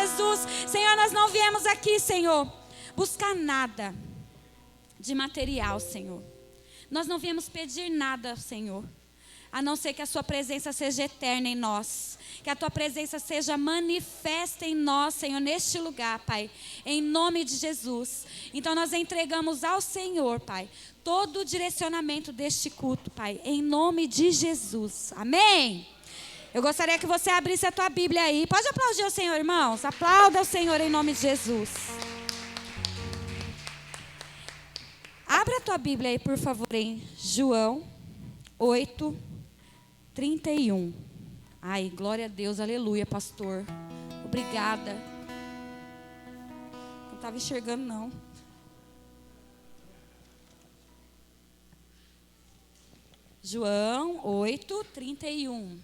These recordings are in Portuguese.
Jesus. Senhor, nós não viemos aqui, Senhor, buscar nada de material, Senhor. Nós não viemos pedir nada, Senhor, a não ser que a sua presença seja eterna em nós. Que a tua presença seja manifesta em nós, Senhor, neste lugar, Pai. Em nome de Jesus. Então nós entregamos ao Senhor, Pai, todo o direcionamento deste culto, Pai. Em nome de Jesus. Amém? Eu gostaria que você abrisse a tua Bíblia aí. Pode aplaudir o Senhor, irmãos? Aplauda o Senhor em nome de Jesus. Abre a tua Bíblia aí, por favor, em João 8:31. Ai, glória a Deus, aleluia, pastor. Obrigada. Não estava enxergando, não. João 8:31.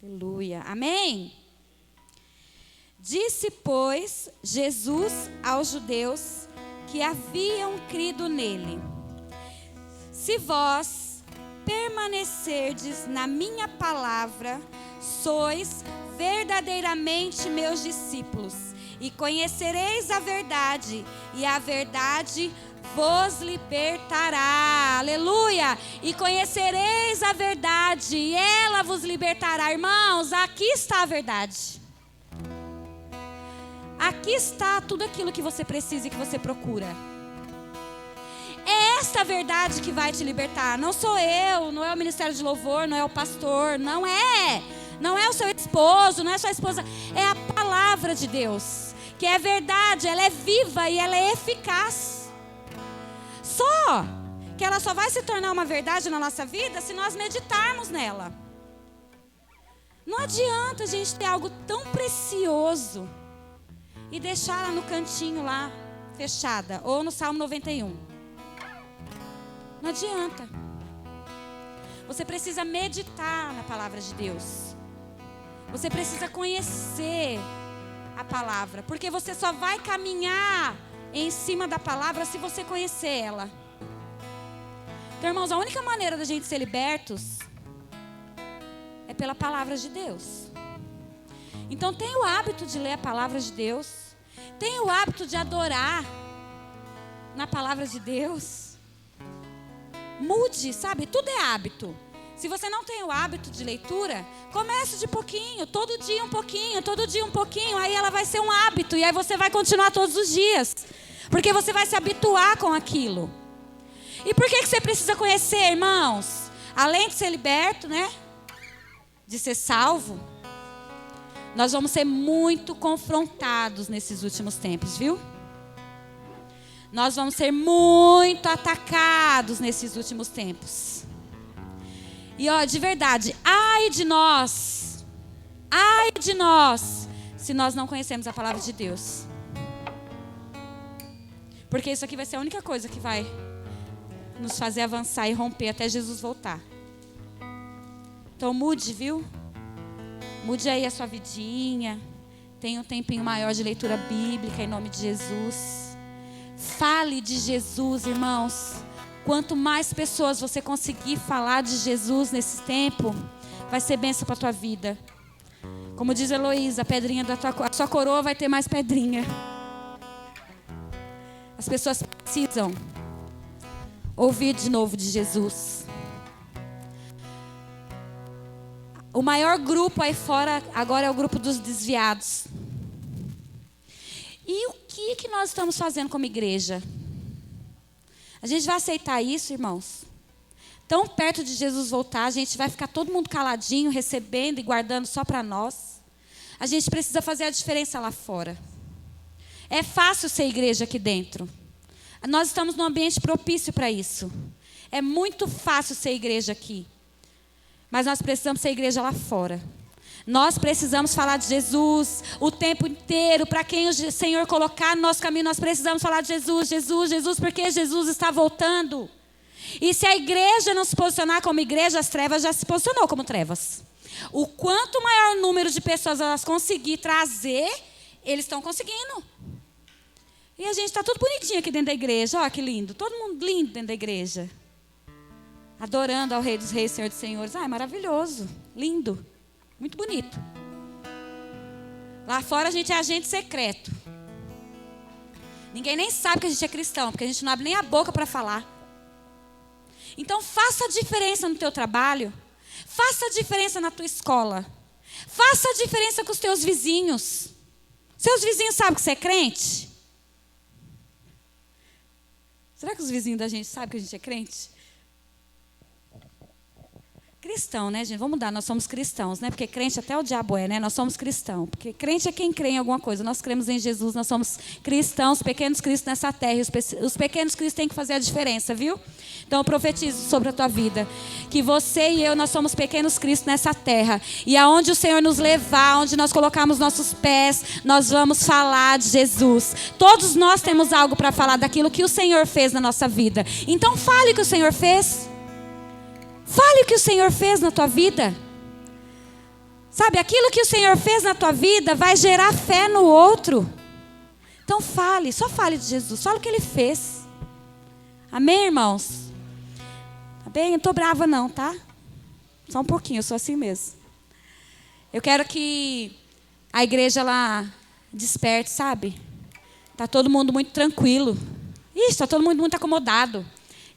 Aleluia, amém? Disse, pois, Jesus aos judeus que haviam crido nele: se vós permanecerdes na minha palavra, sois verdadeiramente meus discípulos, e conhecereis a verdade, e a verdade vos libertará. Aleluia! E conhecereis a verdade, e ela vos libertará. Irmãos, aqui está a verdade. Aqui está tudo aquilo que você precisa e que você procura. É esta verdade que vai te libertar. Não sou eu, não é o ministério de louvor, não é o pastor, não é. Não é o seu esposo, não é a sua esposa. É a palavra de Deus, que é verdade, ela é viva e ela é eficaz. Só que ela só vai se tornar uma verdade na nossa vida se nós meditarmos nela. Não adianta a gente ter algo tão precioso e deixar ela no cantinho lá, fechada, ou no Salmo 91. Não adianta. Você precisa meditar na palavra de Deus. Você precisa conhecer a palavra, porque você só vai caminhar em cima da palavra se você conhecer ela. Então, irmãos, a única maneira da gente ser libertos é pela palavra de Deus. Então tenha o hábito de ler a palavra de Deus. Tenha o hábito de adorar na palavra de Deus. Mude, sabe? Tudo é hábito. Se você não tem o hábito de leitura, comece de pouquinho, todo dia um pouquinho, todo dia um pouquinho. Aí ela vai ser um hábito e aí você vai continuar todos os dias. Porque você vai se habituar com aquilo. E por que você precisa conhecer, irmãos? Além de ser liberto, né? De ser salvo, nós vamos ser muito confrontados nesses últimos tempos, viu? Nós vamos ser muito atacados nesses últimos tempos. E ó, de verdade, ai de nós, se nós não conhecermos a palavra de Deus. Porque isso aqui vai ser a única coisa que vai nos fazer avançar e romper até Jesus voltar. Então mude, viu? Mude aí a sua vidinha. Tenha um tempinho maior de leitura bíblica em nome de Jesus. Fale de Jesus, irmãos. Quanto mais pessoas você conseguir falar de Jesus nesse tempo, vai ser bênção para a tua vida. Como diz Heloísa, a sua coroa vai ter mais pedrinha. As pessoas precisam ouvir de novo de Jesus. O maior grupo aí fora agora é o grupo dos desviados. E o que nós estamos fazendo como igreja? A gente vai aceitar isso, irmãos? Tão perto de Jesus voltar, a gente vai ficar todo mundo caladinho, recebendo e guardando só para nós? A gente precisa fazer a diferença lá fora. É fácil ser igreja aqui dentro. Nós estamos num ambiente propício para isso. É muito fácil ser igreja aqui. Mas nós precisamos ser igreja lá fora. Nós precisamos falar de Jesus o tempo inteiro. Para quem o Senhor colocar no nosso caminho, nós precisamos falar de Jesus, Jesus, Jesus, porque Jesus está voltando. E se a igreja não se posicionar como igreja, as trevas já se posicionou como trevas. O quanto maior número de pessoas elas conseguir trazer, eles estão conseguindo. E a gente está tudo bonitinho aqui dentro da igreja. Olha que lindo, todo mundo lindo dentro da igreja. adorando ao Rei dos Reis, Senhor dos Senhores. É maravilhoso, lindo, muito bonito. Lá fora a gente é agente secreto. Ninguém nem sabe que a gente é cristão, porque a gente não abre nem a boca para falar. Então faça a diferença no teu trabalho, faça a diferença na tua escola, faça a diferença com os teus vizinhos. Seus vizinhos sabem que você é crente? Será que os vizinhos da gente sabem que a gente é crente? Cristão, né, gente? Vamos mudar, nós somos cristãos, né? Porque crente até o diabo é, né? Nós somos cristãos. Porque crente é quem crê em alguma coisa. Nós cremos em Jesus, nós somos cristãos, pequenos cristos nessa terra. E os pequenos cristos têm que fazer a diferença, viu? Então eu profetizo sobre a tua vida. Que você e eu, nós somos pequenos cristos nessa terra. E aonde o Senhor nos levar, onde nós colocarmos nossos pés, nós vamos falar de Jesus. Todos nós temos algo para falar daquilo que o Senhor fez na nossa vida. Então fale o que o Senhor fez. Fale o que o Senhor fez na tua vida. Sabe, aquilo que o Senhor fez na tua vida vai gerar fé no outro. Então fale, só fale de Jesus, fale o que Ele fez. Amém, irmãos? Tá bem? Eu não estou brava não, tá? Só um pouquinho, eu sou assim mesmo. Eu quero que a igreja lá desperte, sabe? Tá todo mundo muito tranquilo. Ixi, tá todo mundo muito acomodado.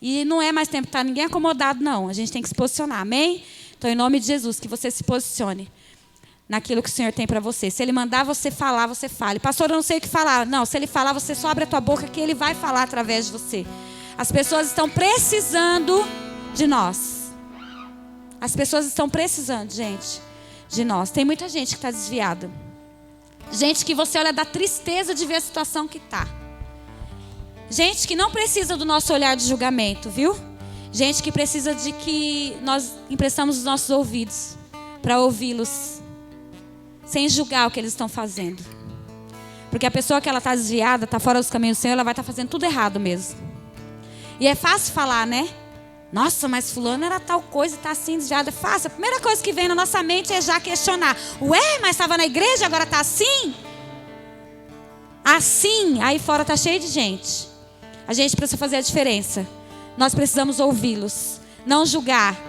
E não é mais tempo de estar ninguém acomodado, não. A gente tem que se posicionar, amém? Então, em nome de Jesus, que você se posicione naquilo que o Senhor tem para você. Se Ele mandar você falar, você fale. Pastor, eu não sei o que falar. Não, se Ele falar, você só abre a tua boca que Ele vai falar através de você. As pessoas estão precisando de nós. As pessoas estão precisando, gente, de nós. Tem muita gente que está desviada. Gente que você olha da tristeza de ver a situação que está. Gente que não precisa do nosso olhar de julgamento, viu? Gente que precisa de que nós emprestamos os nossos ouvidos para ouvi-los, sem julgar o que eles estão fazendo. Porque a pessoa que ela está desviada, está fora dos caminhos do Senhor, ela vai estar fazendo tudo errado mesmo. E é fácil falar, né? Nossa, mas fulano era tal coisa e está assim desviado. É fácil. A primeira coisa que vem na nossa mente é já questionar. Ué, mas estava na igreja, agora está assim? Assim, aí fora está cheio de gente. A gente precisa fazer a diferença. Nós precisamos ouvi-los, não julgar,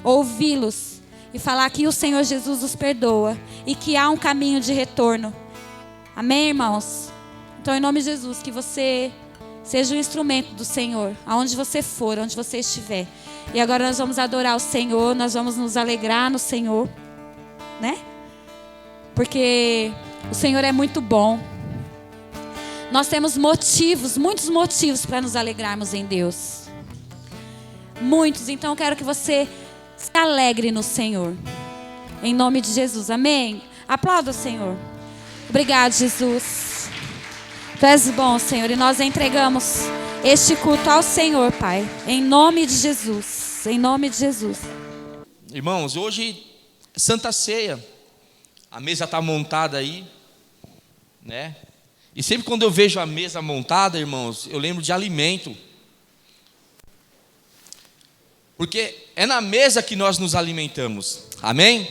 ouvi-los e falar que o Senhor Jesus os perdoa e que há um caminho de retorno. Amém, irmãos? Então, em nome de Jesus, que você seja um instrumento do Senhor, aonde você for, onde você estiver. E agora nós vamos adorar o Senhor, nós vamos nos alegrar no Senhor, né? Porque o Senhor é muito bom. Nós temos motivos, muitos motivos para nos alegrarmos em Deus. Muitos. Então eu quero que você se alegre no Senhor. Em nome de Jesus. Amém? Aplauda o Senhor. Obrigado, Jesus. Tu és bom, Senhor. E nós entregamos este culto ao Senhor, Pai. Em nome de Jesus. Em nome de Jesus. Irmãos, hoje é Santa Ceia. A mesa está montada aí, né? E sempre quando eu vejo a mesa montada, irmãos, eu lembro de alimento. Porque é na mesa que nós nos alimentamos. Amém?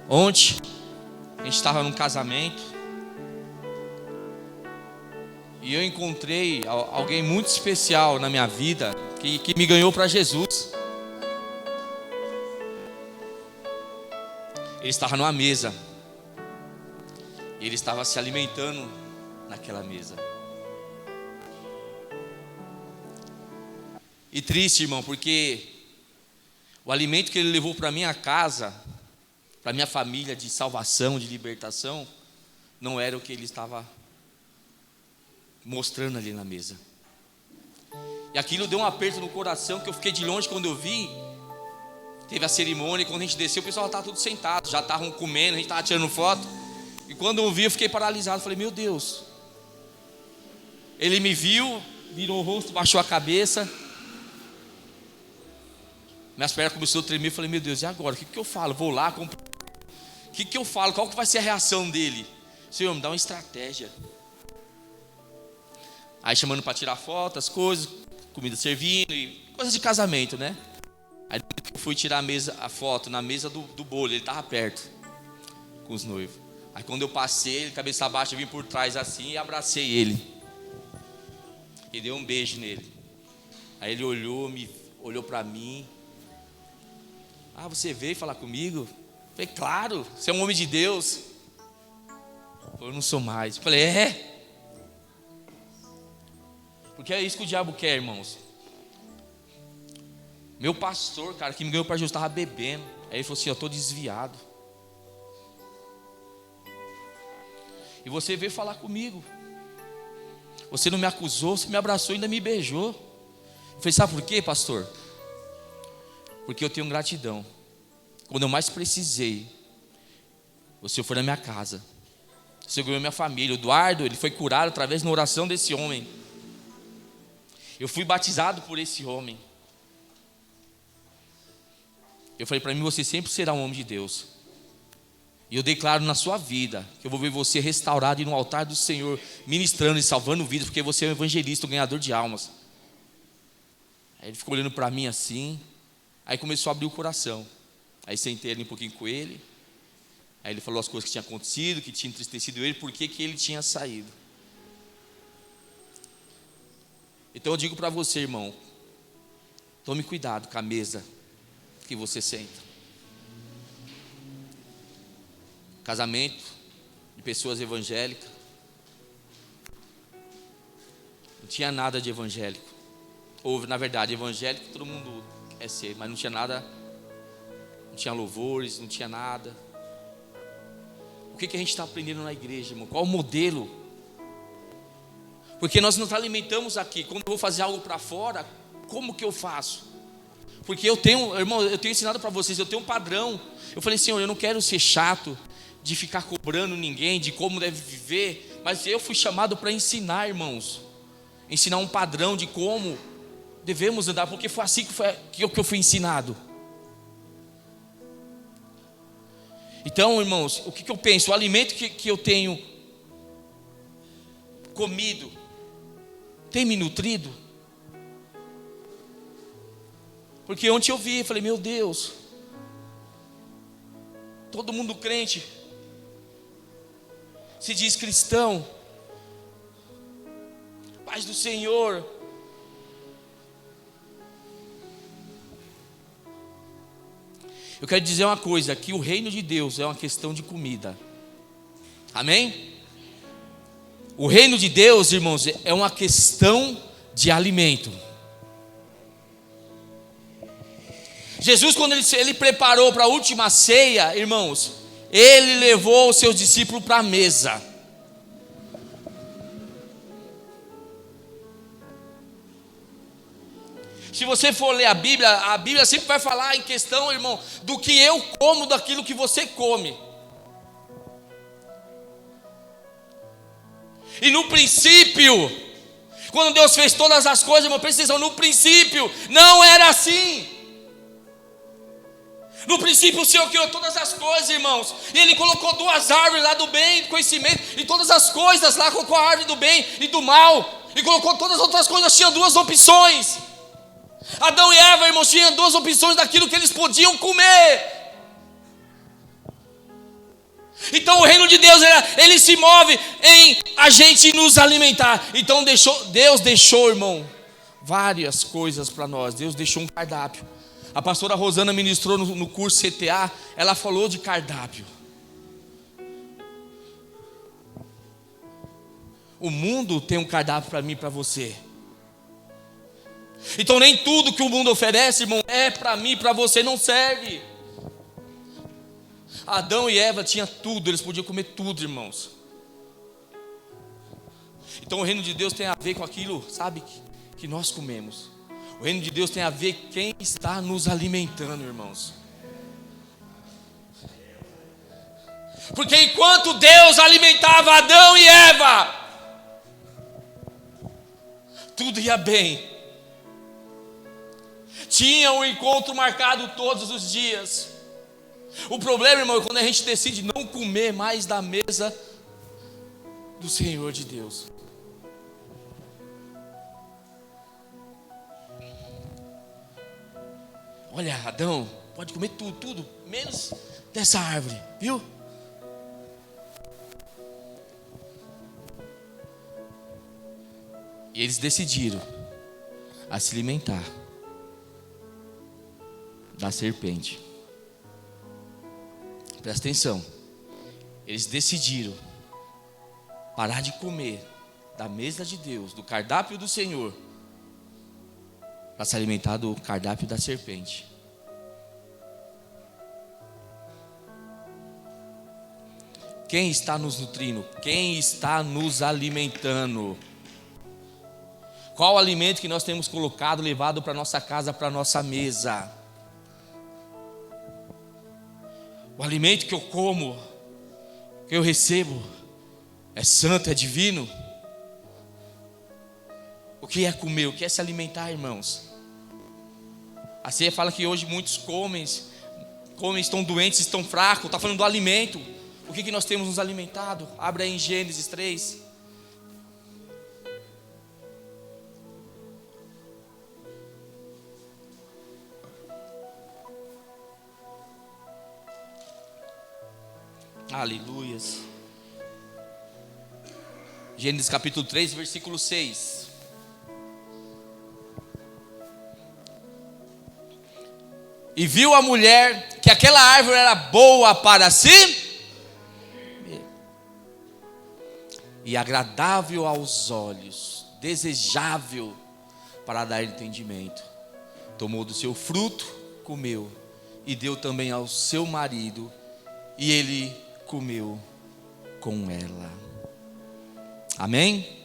Ontem, a gente estava num casamento. E eu encontrei alguém muito especial na minha vida, que me ganhou para Jesus. Ele estava numa mesa. Ele estava se alimentando naquela mesa. E triste, irmão, porque o alimento que ele levou para minha casa, para minha família de salvação, de libertação, não era o que ele estava mostrando ali na mesa. E aquilo deu um aperto no coração, que eu fiquei de longe quando eu vi. Teve a cerimônia, e quando a gente desceu, o pessoal estava tudo sentado, já estavam comendo, a gente estava tirando foto. E quando eu vi, eu fiquei paralisado. Falei, meu Deus. Ele me viu, virou o rosto, baixou a cabeça. Minhas pernas começaram a tremer. Falei, meu Deus, e agora? O que eu falo? Vou lá, compro. O que eu falo? Qual que vai ser a reação dele? Senhor, me dá uma estratégia. Aí chamando para tirar foto, as coisas, comida servindo, e coisas de casamento, né? Aí eu fui tirar a foto na mesa do bolo. Ele estava perto com os noivos. Aí quando eu passei, ele cabeça baixa, eu vim por trás assim e abracei ele. E dei um beijo nele. Aí ele olhou, me olhou para mim. Ah, você veio falar comigo? Eu falei, claro, você é um homem de Deus. Eu não sou mais. Eu falei, é? Porque é isso que o diabo quer, irmãos. Meu pastor, cara, que me ganhou para Jesus, estava bebendo. Aí ele falou assim, eu estou desviado. E você veio falar comigo. Você não me acusou, você me abraçou e ainda me beijou. Eu falei, sabe por quê, pastor? Porque eu tenho gratidão. Quando eu mais precisei, o Senhor foi na minha casa. O Senhor ganhou minha família. O Eduardo, ele foi curado através da oração desse homem. Eu fui batizado por esse homem. Eu falei, para mim você sempre será um homem de Deus. E eu declaro na sua vida que eu vou ver você restaurado e no altar do Senhor, ministrando e salvando vidas, porque você é um evangelista, um ganhador de almas. Aí ele ficou olhando para mim assim. Aí começou a abrir o coração. Aí sentei ali um pouquinho com ele. Aí ele falou as coisas que tinham acontecido, que tinha entristecido ele, por que ele tinha saído. Então eu digo para você, irmão, tome cuidado com a mesa que você senta. Casamento de pessoas evangélicas. Não tinha nada de evangélico. Ou, na verdade, evangélico todo mundo quer ser, mas não tinha nada. Não tinha louvores, não tinha nada. O que a gente está aprendendo na igreja, irmão? Qual o modelo? Porque nós nos alimentamos aqui. Quando eu vou fazer algo para fora, como que eu faço? Porque eu tenho, irmão, eu tenho ensinado para vocês, eu tenho um padrão. Eu falei, Senhor, eu não quero ser chato de ficar cobrando ninguém, de como deve viver. Mas eu fui chamado para ensinar, irmãos. Ensinar um padrão de como devemos andar. Porque foi assim que eu fui ensinado. Então, irmãos, o que eu penso? O alimento que eu tenho comido tem me nutrido? Porque ontem eu vi, falei, meu Deus, todo mundo crente, se diz cristão, paz do Senhor, eu quero dizer uma coisa, que o reino de Deus é uma questão de comida, amém? O reino de Deus, irmãos, é uma questão de alimento. Jesus, quando ele preparou para a última ceia, irmãos, ele levou os seus discípulos para a mesa. Se você for ler a Bíblia sempre vai falar em questão, irmão, do que eu como, daquilo que você come. E no princípio, quando Deus fez todas as coisas, irmão, presta atenção, no princípio não era assim. No princípio o Senhor criou todas as coisas, irmãos, e Ele colocou duas árvores lá do bem e do conhecimento, e todas as coisas lá, colocou a árvore do bem e do mal, e colocou todas as outras coisas, tinham duas opções. Adão e Eva, irmãos, tinham duas opções daquilo que eles podiam comer. Então o reino de Deus, ele se move em a gente nos alimentar. Então Deus deixou, irmão, várias coisas para nós. Deus deixou um cardápio. A pastora Rosana ministrou no curso CTA, ela falou de cardápio. O mundo tem um cardápio para mim e para você. Então nem tudo que o mundo oferece, irmão, é para mim e para você, não serve. Adão e Eva tinham tudo, eles podiam comer tudo, irmãos. Então o reino de Deus tem a ver com aquilo, sabe, que nós comemos. O reino de Deus tem a ver com quem está nos alimentando, irmãos. Porque enquanto Deus alimentava Adão e Eva, tudo ia bem. Tinha um encontro marcado todos os dias. O problema, irmão, é quando a gente decide não comer mais da mesa do Senhor de Deus. Olha, Adão, pode comer tudo, menos dessa árvore, viu? E eles decidiram a se alimentar. da serpente. Presta atenção. Eles decidiram parar de comer da mesa de Deus, do cardápio do Senhor, para se alimentar do cardápio da serpente. Quem está nos nutrindo? Quem está nos alimentando? Qual o alimento que nós temos colocado, levado para nossa casa, para nossa mesa? O alimento que eu como, que eu recebo, é santo, é divino? O que é comer? O que é se alimentar, irmãos? A ceia fala que hoje muitos comem, estão doentes, estão fracos. Está falando do alimento. O que nós temos nos alimentado? Abre aí em Gênesis 3. Aleluias. Gênesis capítulo 3, versículo 6. E viu a mulher que aquela árvore era boa para si e agradável aos olhos, desejável para dar entendimento. Tomou do seu fruto, comeu, e deu também ao seu marido, e ele comeu com ela. Amém?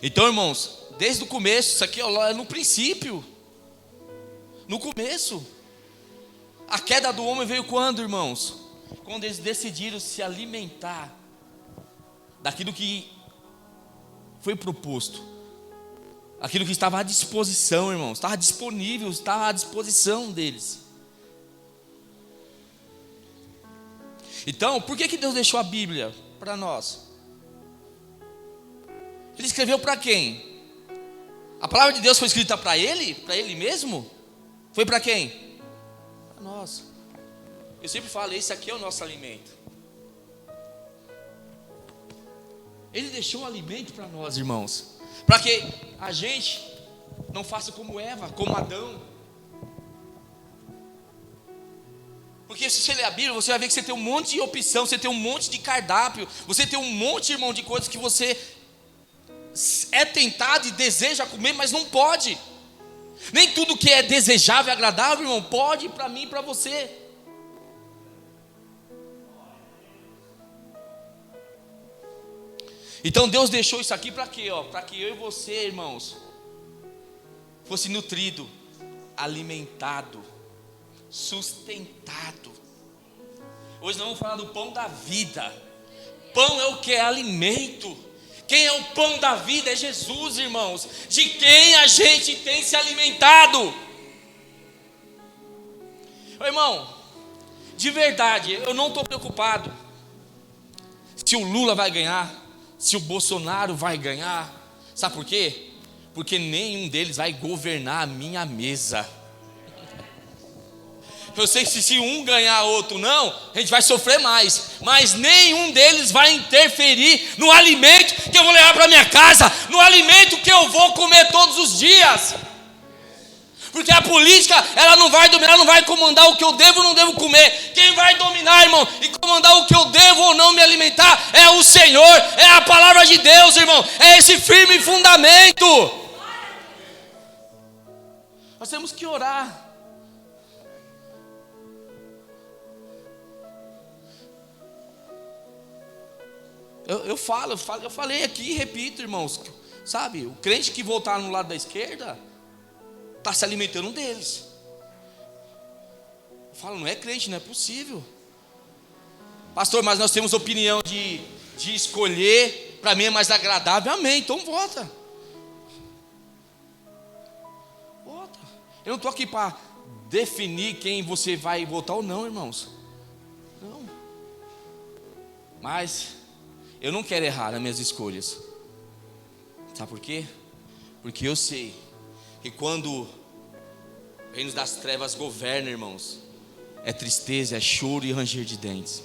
Então, irmãos, desde o começo, isso aqui é no princípio. No começo. A queda do homem veio quando, irmãos? Quando eles decidiram se alimentar daquilo que foi proposto, aquilo que estava à disposição, irmãos, estava disponível, estava à disposição deles. Então, por que Deus deixou a Bíblia para nós? Ele escreveu para quem? A palavra de Deus foi escrita para ele? Para ele mesmo? Foi para quem? Para nós. Eu sempre falo, esse aqui é o nosso alimento. Ele deixou o alimento para nós, irmãos, para que a gente não faça como Eva, como Adão. Porque se você ler a Bíblia, você vai ver que você tem um monte de opção, você tem um monte de cardápio, você tem um monte, irmão, de coisas que você é tentado e deseja comer, mas não pode. Nem tudo que é desejável e agradável, irmão, pode para mim e para você. Então Deus deixou isso aqui para quê? Para que eu e você, irmãos, fosse nutrido, alimentado, sustentado. Hoje nós vamos falar do pão da vida. Pão é o que? É alimento. Quem é o pão da vida? É Jesus, irmãos. De quem a gente tem se alimentado. Ô, irmão, de verdade, eu não estou preocupado se o Lula vai ganhar, se o Bolsonaro vai ganhar. Sabe por quê? Porque nenhum deles vai governar a minha mesa. Eu sei que se um ganhar, outro não, a gente vai sofrer mais. Mas nenhum deles vai interferir no alimento que eu vou levar para minha casa, no alimento que eu vou comer todos os dias. Porque a política, ela não vai dominar, não vai comandar o que eu devo ou não devo comer. Quem vai dominar, irmão, e comandar o que eu devo ou não me alimentar é o Senhor, é a palavra de Deus, irmão. É esse firme fundamento. Nós temos que orar. Eu falei aqui e repito, irmãos. Sabe, o crente que voltar no lado da esquerda está se alimentando deles. Eu falo, não é crente, não é possível. Pastor, mas nós temos opinião de escolher, para mim é mais agradável. Amém, então vota. Vota. Eu não estou aqui para definir quem você vai votar ou não, irmãos. Não. Mas eu não quero errar nas minhas escolhas. Sabe por quê? Porque eu sei que quando o reino das trevas governa, irmãos, é tristeza, é choro e ranger de dentes.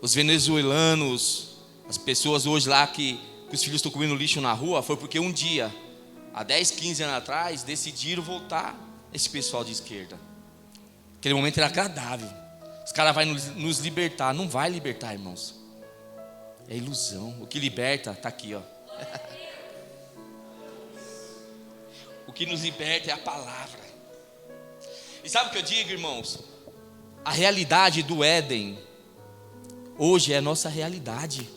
Os venezuelanos, as pessoas hoje lá que os filhos estão comendo lixo na rua, foi porque um dia há 10, 15 anos atrás, decidiram voltar esse pessoal de esquerda. Aquele momento era agradável. Os caras vão nos libertar. Não vai libertar, irmãos. É ilusão. O que liberta está aqui, ó. O que nos liberta é a palavra. E sabe o que eu digo, irmãos? A realidade do Éden hoje é a nossa realidade.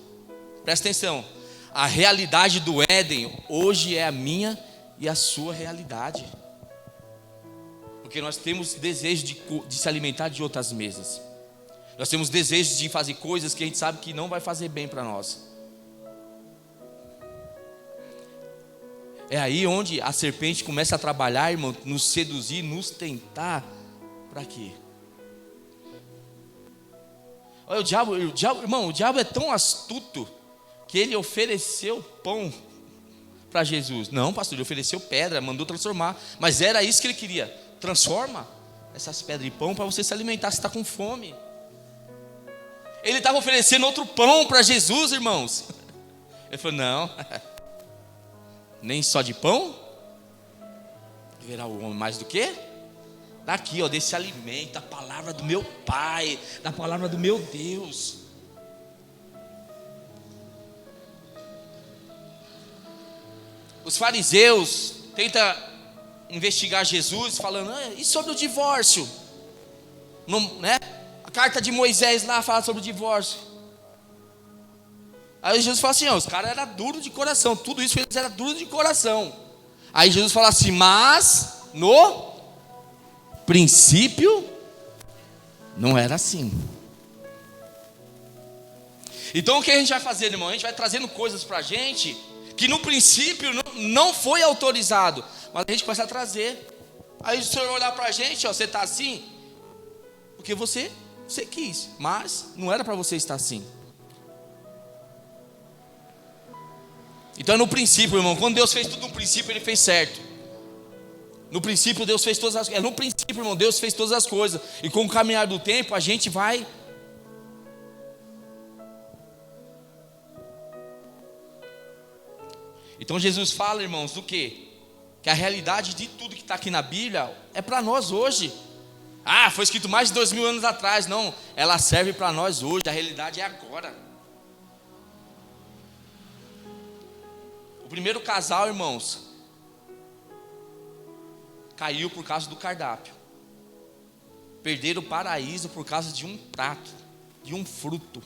Presta atenção. A realidade do Éden hoje é a minha e a sua realidade. Porque nós temos desejo de se alimentar de outras mesas. Nós temos desejo de fazer coisas que a gente sabe que não vai fazer bem para nós. É aí onde a serpente começa a trabalhar, irmão, nos seduzir, nos tentar. Para quê? Olha, o diabo é tão astuto que ele ofereceu pão para Jesus. Não, pastor, ele ofereceu pedra, mandou transformar. Mas era isso que ele queria. Transforma essas pedras em pão para você se alimentar, se está com fome. Ele estava oferecendo outro pão para Jesus, irmãos. Ele falou, não, nem só de pão viverá o homem, mais do que? Daqui, ó, desse alimento, da palavra do meu Pai, da palavra do meu Deus. Os fariseus tentam investigar Jesus, falando, e sobre o divórcio? Não, né? A carta de Moisés lá fala sobre o divórcio. Aí Jesus fala assim, os caras eram duros de coração, tudo isso eles eram duros de coração. Aí Jesus fala assim, mas no princípio não era assim. Então o que a gente vai fazer, irmão? A gente vai trazendo coisas para a gente que no princípio não foi autorizado, mas a gente começa a trazer. Aí o Senhor olhar para a gente, ó, você está assim porque você quis, mas não era para você estar assim. Então no princípio, irmão, quando Deus fez tudo no princípio, Ele fez certo. No princípio Deus fez todas as coisas. No princípio, irmão, Deus fez todas as coisas. E com o caminhar do tempo a gente vai. Então Jesus fala, irmãos, do quê? Que a realidade de tudo que está aqui na Bíblia é para nós hoje. Ah, foi escrito mais de 2000 anos atrás. Não, ela serve para nós hoje. A realidade é agora. O primeiro casal, irmãos, caiu por causa do cardápio. Perderam o paraíso por causa de um prato, de um fruto.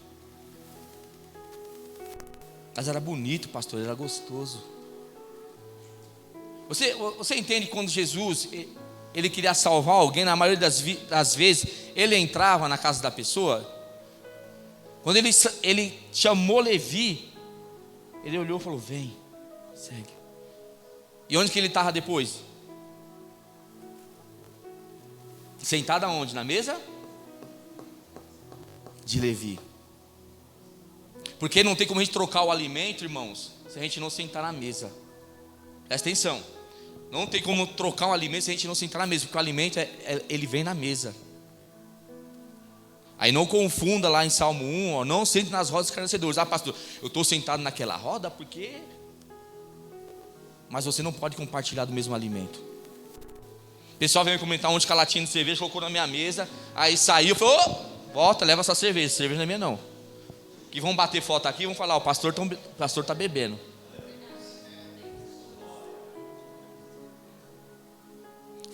Mas era bonito, pastor, era gostoso. Você entende quando Jesus, ele queria salvar alguém, na maioria das vezes, ele entrava na casa da pessoa. Quando ele chamou Levi, ele olhou e falou, vem, segue. E onde que ele estava depois? Sentado aonde? Na mesa de Levi. Porque não tem como a gente trocar o alimento, irmãos, se a gente não sentar na mesa. Presta atenção. Não tem como trocar um alimento se a gente não sentar na mesa, porque o alimento ele vem na mesa. Aí não confunda lá em Salmo 1, ó, não sente nas rodas escarnecedores. Ah, pastor, eu estou sentado naquela roda porque... Mas você não pode compartilhar do mesmo alimento. O pessoal veio comentar onde que a latinha de cerveja colocou na minha mesa. Aí saiu, falou, volta, leva sua cerveja. Cerveja não é minha não. Que vão bater foto aqui e vão falar, o pastor está bebendo.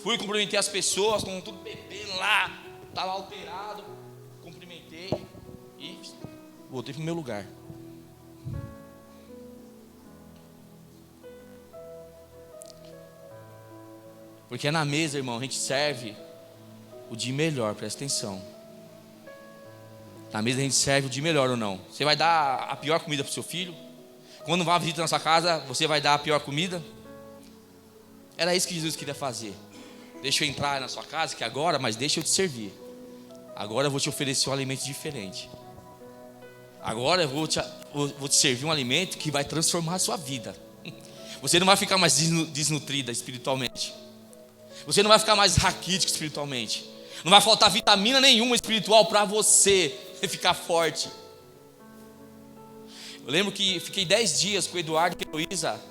Fui, cumprimentei as pessoas, estão tudo bebendo lá. Estava alterado. Cumprimentei e voltei para o meu lugar. Porque na mesa, irmão, a gente serve o de melhor, presta atenção. Na mesa a gente serve o de melhor ou não? Você vai dar a pior comida para o seu filho? Quando vai uma visita na sua casa, você vai dar a pior comida? Era isso que Jesus queria fazer. Deixa eu entrar na sua casa, que agora, mas deixa eu te servir. Agora eu vou te oferecer um alimento diferente. Agora eu vou te servir um alimento que vai transformar a sua vida. Você não vai ficar mais desnutrida espiritualmente. Você não vai ficar mais raquítico espiritualmente. Não vai faltar vitamina nenhuma espiritual para você ficar forte. Eu lembro que fiquei 10 dias com o Eduardo e a Heloísa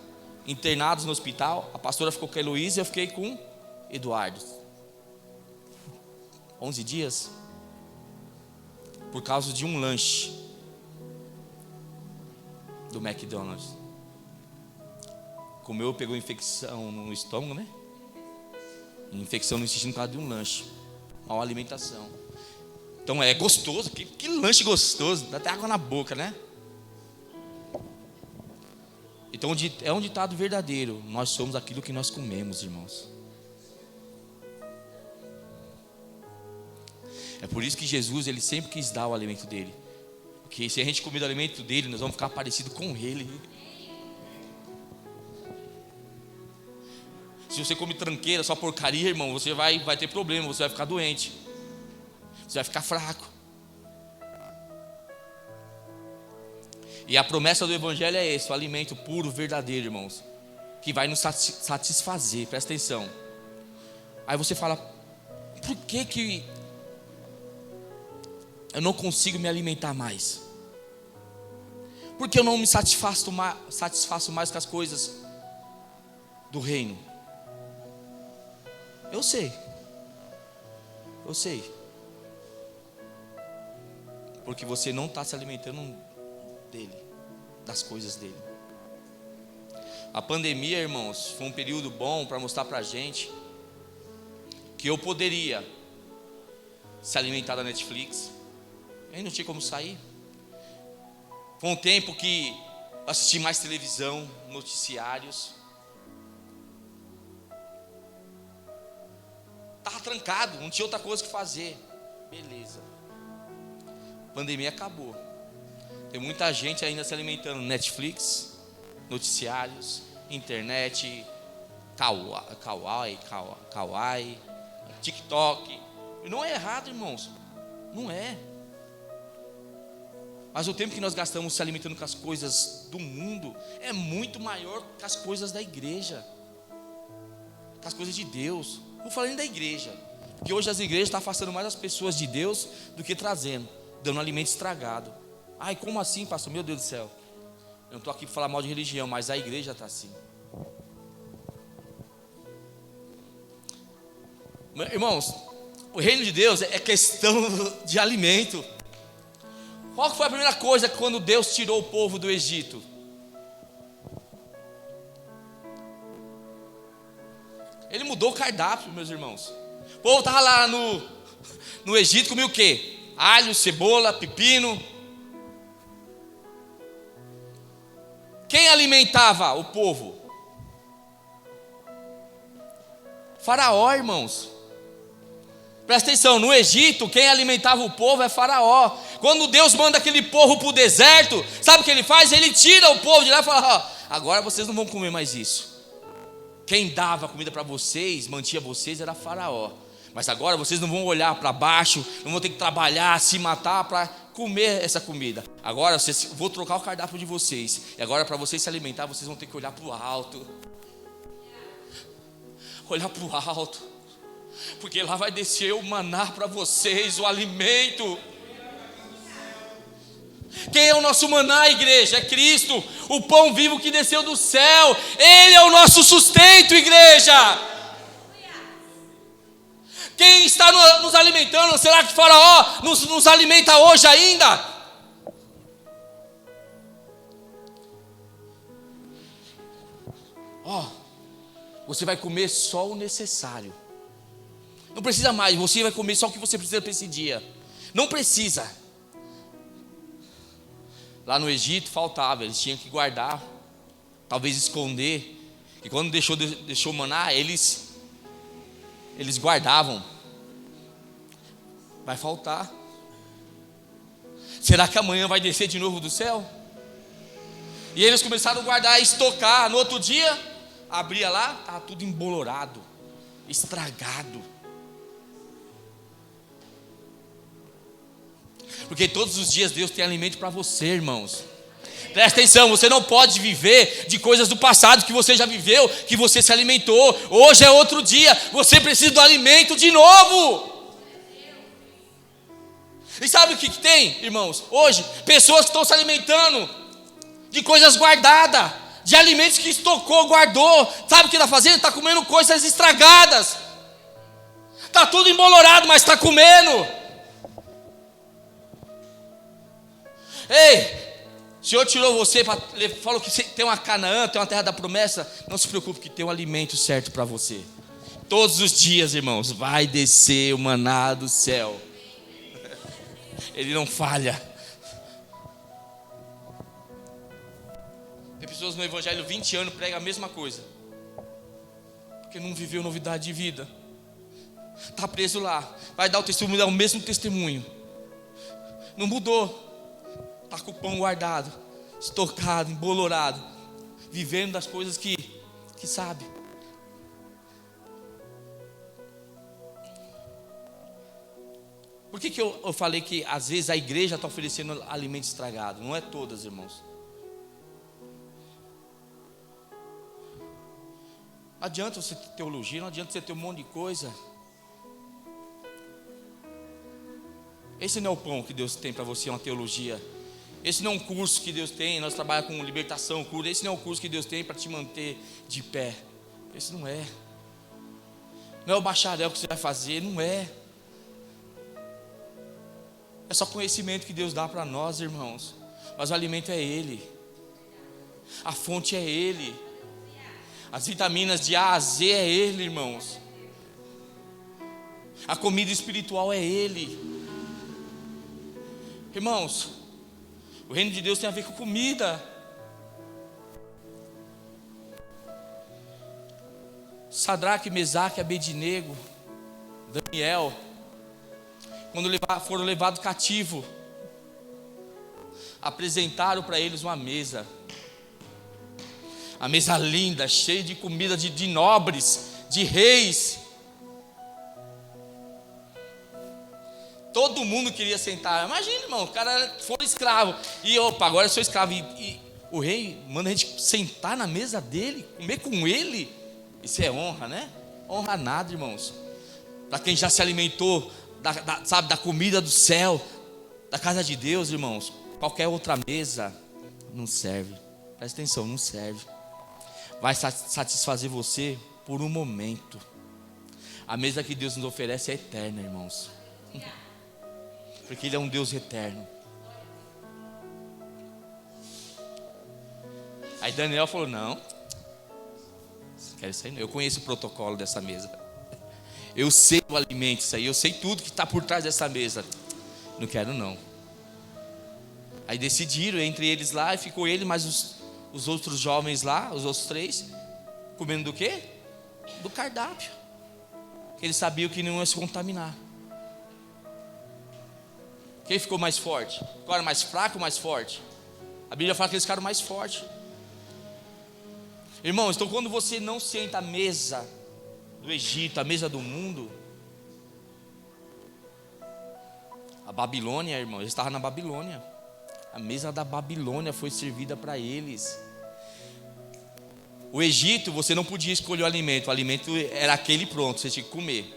internados no hospital. A pastora ficou com a Heloísa e eu fiquei com Eduardo. 11 dias. Por causa de um lanche do McDonald's. Comeu, pegou infecção no estômago, né? Infecção no intestino por causa de um lanche. Mal alimentação. Então é gostoso, que lanche gostoso, dá até água na boca, né? Então é um ditado verdadeiro: nós somos aquilo que nós comemos, irmãos. É por isso que Jesus, ele sempre quis dar o alimento dele. Porque se a gente comer o alimento dele, nós vamos ficar parecido com ele. Se você come tranqueira, só porcaria, irmão, você vai ter problema, você vai ficar doente. Você vai ficar fraco. E a promessa do Evangelho é esse: o alimento puro, verdadeiro, irmãos, que vai nos satisfazer. Presta atenção. Aí você fala: por que eu não consigo me alimentar mais? Porque eu não me satisfaço mais com as coisas do reino? Eu sei. Porque você não está se alimentando dele, das coisas dele. A pandemia, irmãos, foi um período bom para mostrar para a gente que eu poderia se alimentar da Netflix. Eu não tinha como sair. Foi um tempo que assisti mais televisão, noticiários. Estava trancado, não tinha outra coisa que fazer. Beleza. A pandemia acabou. Tem muita gente ainda se alimentando Netflix, noticiários, internet, Kawaii, TikTok. E não é errado, irmãos. Não é. Mas o tempo que nós gastamos se alimentando com as coisas do mundo é muito maior que as coisas da igreja, com as coisas de Deus. Não falei nem da igreja, porque hoje as igrejas estão afastando mais as pessoas de Deus do que trazendo, dando alimento estragado. Ai, como assim, pastor? Meu Deus do céu. Eu não estou aqui para falar mal de religião, mas a igreja está assim. Irmãos, o reino de Deus é questão de alimento. Qual foi a primeira coisa quando Deus tirou o povo do Egito? Ele mudou o cardápio, meus irmãos. O povo estava lá no Egito, comia o quê? Alho, cebola, pepino. Quem alimentava o povo? Faraó, irmãos. Presta atenção, no Egito, quem alimentava o povo é Faraó. Quando Deus manda aquele povo para o deserto, sabe o que ele faz? Ele tira o povo de lá e fala: agora vocês não vão comer mais isso. Quem dava comida para vocês, mantinha vocês, era Faraó. Mas agora vocês não vão olhar para baixo, não vão ter que trabalhar, se matar para comer essa comida. Agora vou trocar o cardápio de vocês. E agora para vocês se alimentar, vocês vão ter que olhar para o alto. Olhar para o alto. Porque lá vai descer o maná para vocês, o alimento. Quem é o nosso maná, igreja? É Cristo, o pão vivo que desceu do céu. Ele é o nosso sustento, igreja. Quem está nos alimentando? Será que Faraó nos alimenta hoje ainda? Você vai comer só o necessário. Não precisa mais, você vai comer só o que você precisa para esse dia. Não precisa. Lá no Egito faltava, eles tinham que guardar, talvez esconder. E quando deixou maná, eles guardavam. Vai faltar. Será que amanhã vai descer de novo do céu? E eles começaram a guardar e estocar. No outro dia, abria lá, estava tudo embolorado, estragado. Porque todos os dias Deus tem alimento para você, irmãos. Presta atenção, você não pode viver de coisas do passado que você já viveu, que você se alimentou. Hoje é outro dia, você precisa do alimento de novo. E sabe o que tem, irmãos? Hoje, pessoas que estão se alimentando de coisas guardadas, de alimentos que estocou, guardou. Sabe o que está fazendo? Está comendo coisas estragadas. Está tudo embolorado, mas está comendo. Ei, o Senhor tirou você, falou que tem uma Canaã, tem uma terra da promessa. Não se preocupe que tem um alimento certo para você. Todos os dias, irmãos, vai descer o maná do céu. Ele não falha. Tem pessoas no evangelho 20 anos pregam a mesma coisa, porque não viveu novidade de vida. Está preso lá, vai dar o testemunho, dá o mesmo testemunho. Não mudou. Está com o pão guardado, estocado, embolorado, vivendo das coisas que sabe. Por que eu falei que às vezes a igreja está oferecendo alimento estragado? Não é todas, irmãos. Não adianta você ter teologia, não adianta você ter um monte de coisa. Esse não é o pão que Deus tem para você, uma teologia. Esse não é um curso que Deus tem, nós trabalhamos com libertação, cura. Esse não é o curso que Deus tem para te manter de pé. Esse não é. Não é o bacharel que você vai fazer, não é. É só conhecimento que Deus dá para nós, irmãos. Mas o alimento é Ele. A fonte é Ele. As vitaminas de A a Z é Ele, irmãos. A comida espiritual é Ele. Irmãos, o reino de Deus tem a ver com comida. Sadraque, Mesaque, Abednego, Daniel, quando foram levados cativo, apresentaram para eles uma mesa. A mesa linda, cheia de comida de nobres, de reis. Todo mundo queria sentar. Imagina, irmão, o cara foi escravo. E opa, agora eu sou escravo. E o rei manda a gente sentar na mesa dele, comer com ele. Isso é honra, né? Honra nada, irmãos. Para quem já se alimentou da comida do céu, da casa de Deus, irmãos, qualquer outra mesa não serve. Presta atenção, não serve. Vai satisfazer você por um momento. A mesa que Deus nos oferece é eterna, irmãos. Porque Ele é um Deus eterno. Aí Daniel falou, não, não quero isso aí não. Eu conheço o protocolo dessa mesa. Eu sei o alimento, isso aí. Eu sei tudo que está por trás dessa mesa. Não quero não. Aí decidiram entre eles lá, e ficou ele mais os outros jovens lá, os outros 3, comendo do quê? Do cardápio. Eles sabiam que não ia se contaminar. Quem ficou mais forte? Ficou mais fraco ou mais forte? A Bíblia fala que eles ficaram mais fortes. Irmãos, então quando você não senta à mesa do Egito, à mesa do mundo, a Babilônia, irmão, eles estavam na Babilônia. A mesa da Babilônia foi servida para eles. O Egito, você não podia escolher o alimento era aquele pronto, você tinha que comer.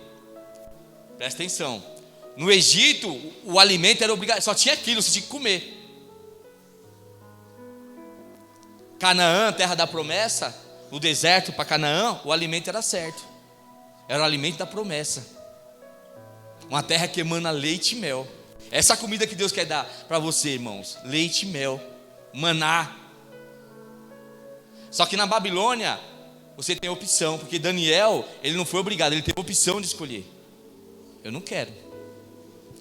Presta atenção. No Egito, o alimento era obrigatório, só tinha aquilo, você tinha que comer. Canaã, terra da promessa, no deserto para Canaã, o alimento era certo. Era o alimento da promessa. Uma terra que emana leite e mel. Essa comida que Deus quer dar para você, irmãos. Leite e mel, maná. Só que na Babilônia, você tem opção, porque Daniel, ele não foi obrigado, ele teve a opção de escolher. Eu não quero.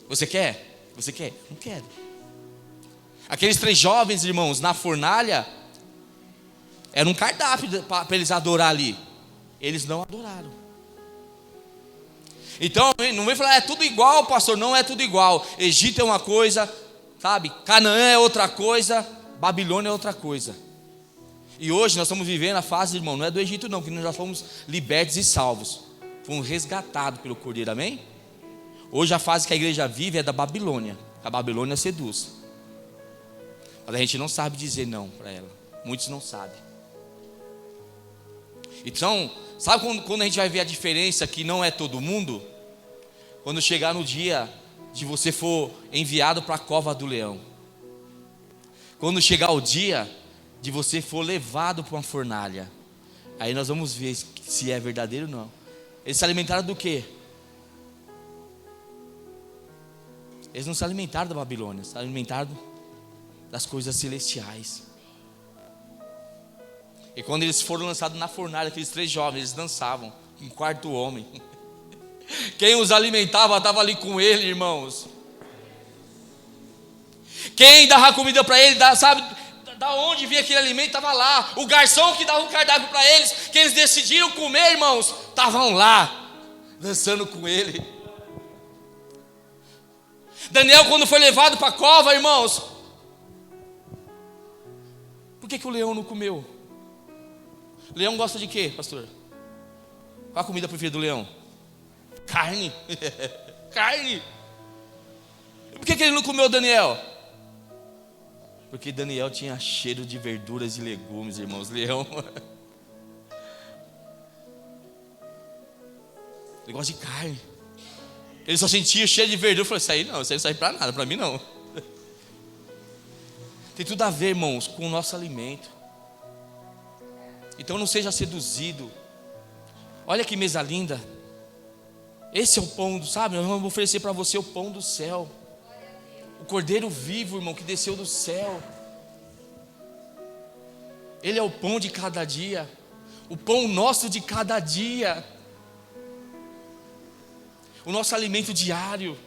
Você quer? Você quer? Não quero. Aqueles 3 jovens, irmãos, na fornalha, era um cardápio para eles adorar ali. Eles não adoraram. Então, não vem falar, é tudo igual, pastor. Não é tudo igual. Egito é uma coisa, sabe? Canaã é outra coisa, Babilônia é outra coisa. E hoje nós estamos vivendo a fase, irmão, não é do Egito não, que nós já fomos libertos e salvos. Fomos resgatados pelo Cordeiro, amém? Hoje a fase que a igreja vive é da Babilônia. A Babilônia seduz. Mas a gente não sabe dizer não para ela. Muitos não sabem. Então, sabe quando a gente vai ver a diferença que não é todo mundo? Quando chegar no dia de você for enviado para a cova do leão. Quando chegar o dia de você for levado para uma fornalha. Aí nós vamos ver se é verdadeiro ou não. Eles se alimentaram do quê? Eles não se alimentaram da Babilônia, se alimentaram das coisas celestiais. E quando eles foram lançados na fornalha, aqueles 3 jovens, eles dançavam, um quarto homem. Quem os alimentava estava ali com ele, irmãos. Quem dava comida para ele, sabe da onde vinha aquele alimento, estava lá. O garçom que dava o cardápio para eles, que eles decidiram comer, irmãos, estavam lá, dançando com ele. Daniel, quando foi levado para a cova, irmãos, por que o leão não comeu? O leão gosta de quê, pastor? Qual a comida preferida do leão? Carne. Carne. Por que ele não comeu Daniel? Porque Daniel tinha cheiro de verduras e legumes, irmãos. Leão, ele gosta de carne. Ele só sentia cheiro de verdura. Eu falei, isso aí não serve para nada, para mim não. Tem tudo a ver, irmãos, com o nosso alimento. Então não seja seduzido. Olha que mesa linda. Esse é o pão, sabe? Nós vamos oferecer para você o pão do céu. O cordeiro vivo, irmão, que desceu do céu. Ele é o pão de cada dia. O pão nosso de cada dia. O nosso alimento diário.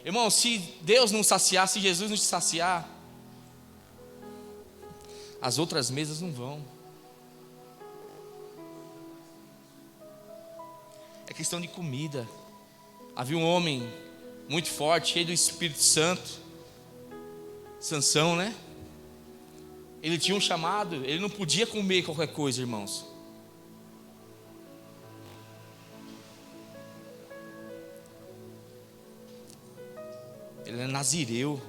Irmão, se Deus não saciar, se Jesus não te saciar, as outras mesas não vão. É questão de comida. Havia um homem muito forte, cheio do Espírito Santo, Sansão, né? Ele tinha um chamado, ele não podia comer qualquer coisa, irmãos. Ele era nazireu.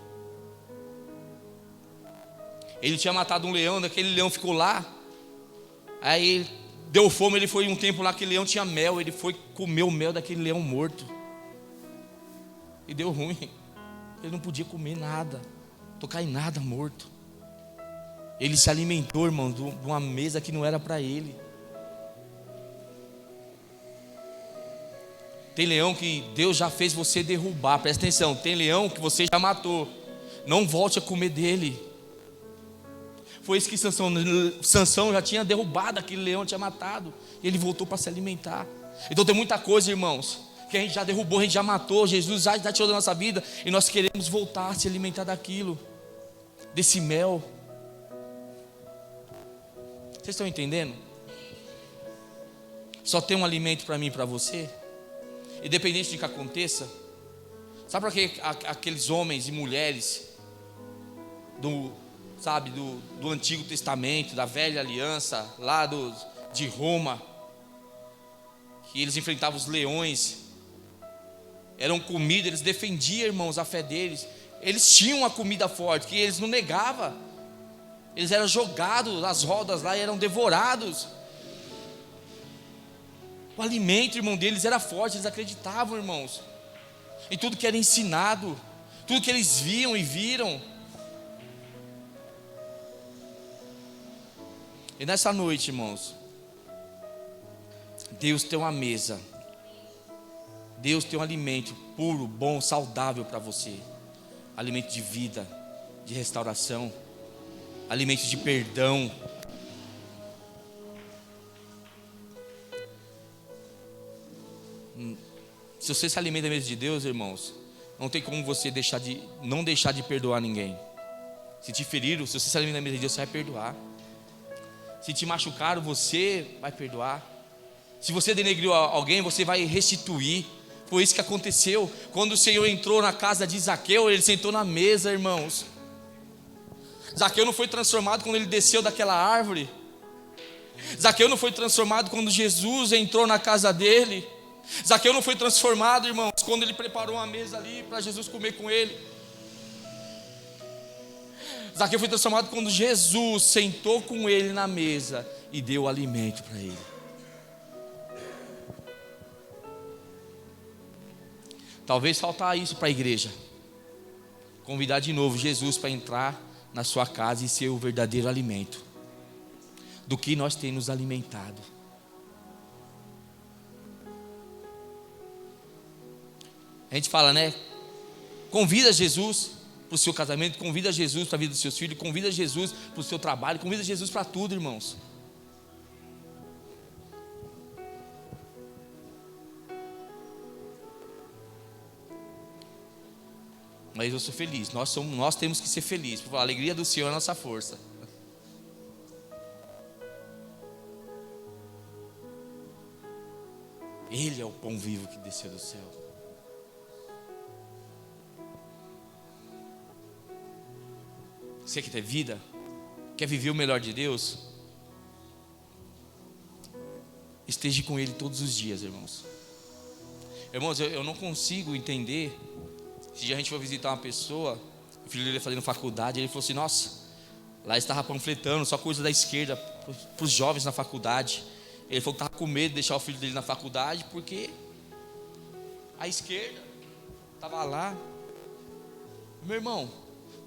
Ele tinha matado um leão, aquele leão ficou lá. Aí deu fome, ele foi um tempo lá, aquele leão tinha mel, ele foi comer o mel daquele leão morto. E deu ruim. Ele não podia comer nada, tocar em nada morto. Ele se alimentou, irmão, de uma mesa que não era para ele. Tem leão que Deus já fez você derrubar, presta atenção. Tem leão que você já matou, não volte a comer dele. Foi isso que Sansão já tinha derrubado, aquele leão tinha matado, e ele voltou para se alimentar. Então tem muita coisa, irmãos, que a gente já derrubou, a gente já matou. Jesus já tirou da nossa vida, e nós queremos voltar a se alimentar daquilo, desse mel. Vocês estão entendendo? Só tem um alimento para mim e para você. Independente de que aconteça. Sabe para que aqueles homens e mulheres do Antigo Testamento, da Velha Aliança, lá de Roma, que eles enfrentavam os leões, eram comida, eles defendiam, irmãos, a fé deles. Eles tinham uma comida forte, que eles não negavam. Eles eram jogados nas rodas lá e eram devorados. O alimento, irmão, deles era forte, eles acreditavam, irmãos, em tudo que era ensinado, tudo que eles viam e viram. E nessa noite, irmãos, Deus tem uma mesa, Deus tem um alimento puro, bom, saudável para você. Alimento de vida, de restauração, alimento de perdão. Se você se alimenta da mesa de Deus, irmãos, não tem como você não deixar de perdoar ninguém. Se te feriram, se você se alimenta da mesa de Deus, você vai perdoar. Se te machucaram, você vai perdoar. Se você denegriu alguém, você vai restituir. Foi isso que aconteceu quando o Senhor entrou na casa de Zaqueu. Ele sentou na mesa, irmãos. Zaqueu não foi transformado quando ele desceu daquela árvore. Zaqueu não foi transformado quando Jesus entrou na casa dele. Zaqueu não foi transformado, irmãos, quando ele preparou uma mesa ali para Jesus comer com ele. Zaqueu foi transformado quando Jesus sentou com ele na mesa e deu alimento para ele. Talvez faltar isso para a igreja. Convidar de novo Jesus para entrar na sua casa e ser o verdadeiro alimento. Do que nós temos nos alimentado. A gente fala, né? Convida Jesus para o seu casamento, convida Jesus para a vida dos seus filhos, convida Jesus para o seu trabalho, convida Jesus para tudo, irmãos. Mas eu sou feliz, nós temos que ser felizes, porque a alegria do Senhor é a nossa força. Ele é o pão vivo que desceu do céu. Você quer ter vida? Quer viver o melhor de Deus? Esteja com Ele todos os dias, irmãos. Irmãos, eu não consigo entender. Se a gente for visitar uma pessoa, o filho dele fazendo faculdade, ele falou assim, nossa, lá estava panfletando só coisa da esquerda para os jovens na faculdade. Ele falou que estava com medo de deixar o filho dele na faculdade, porque a esquerda estava lá. Meu irmão,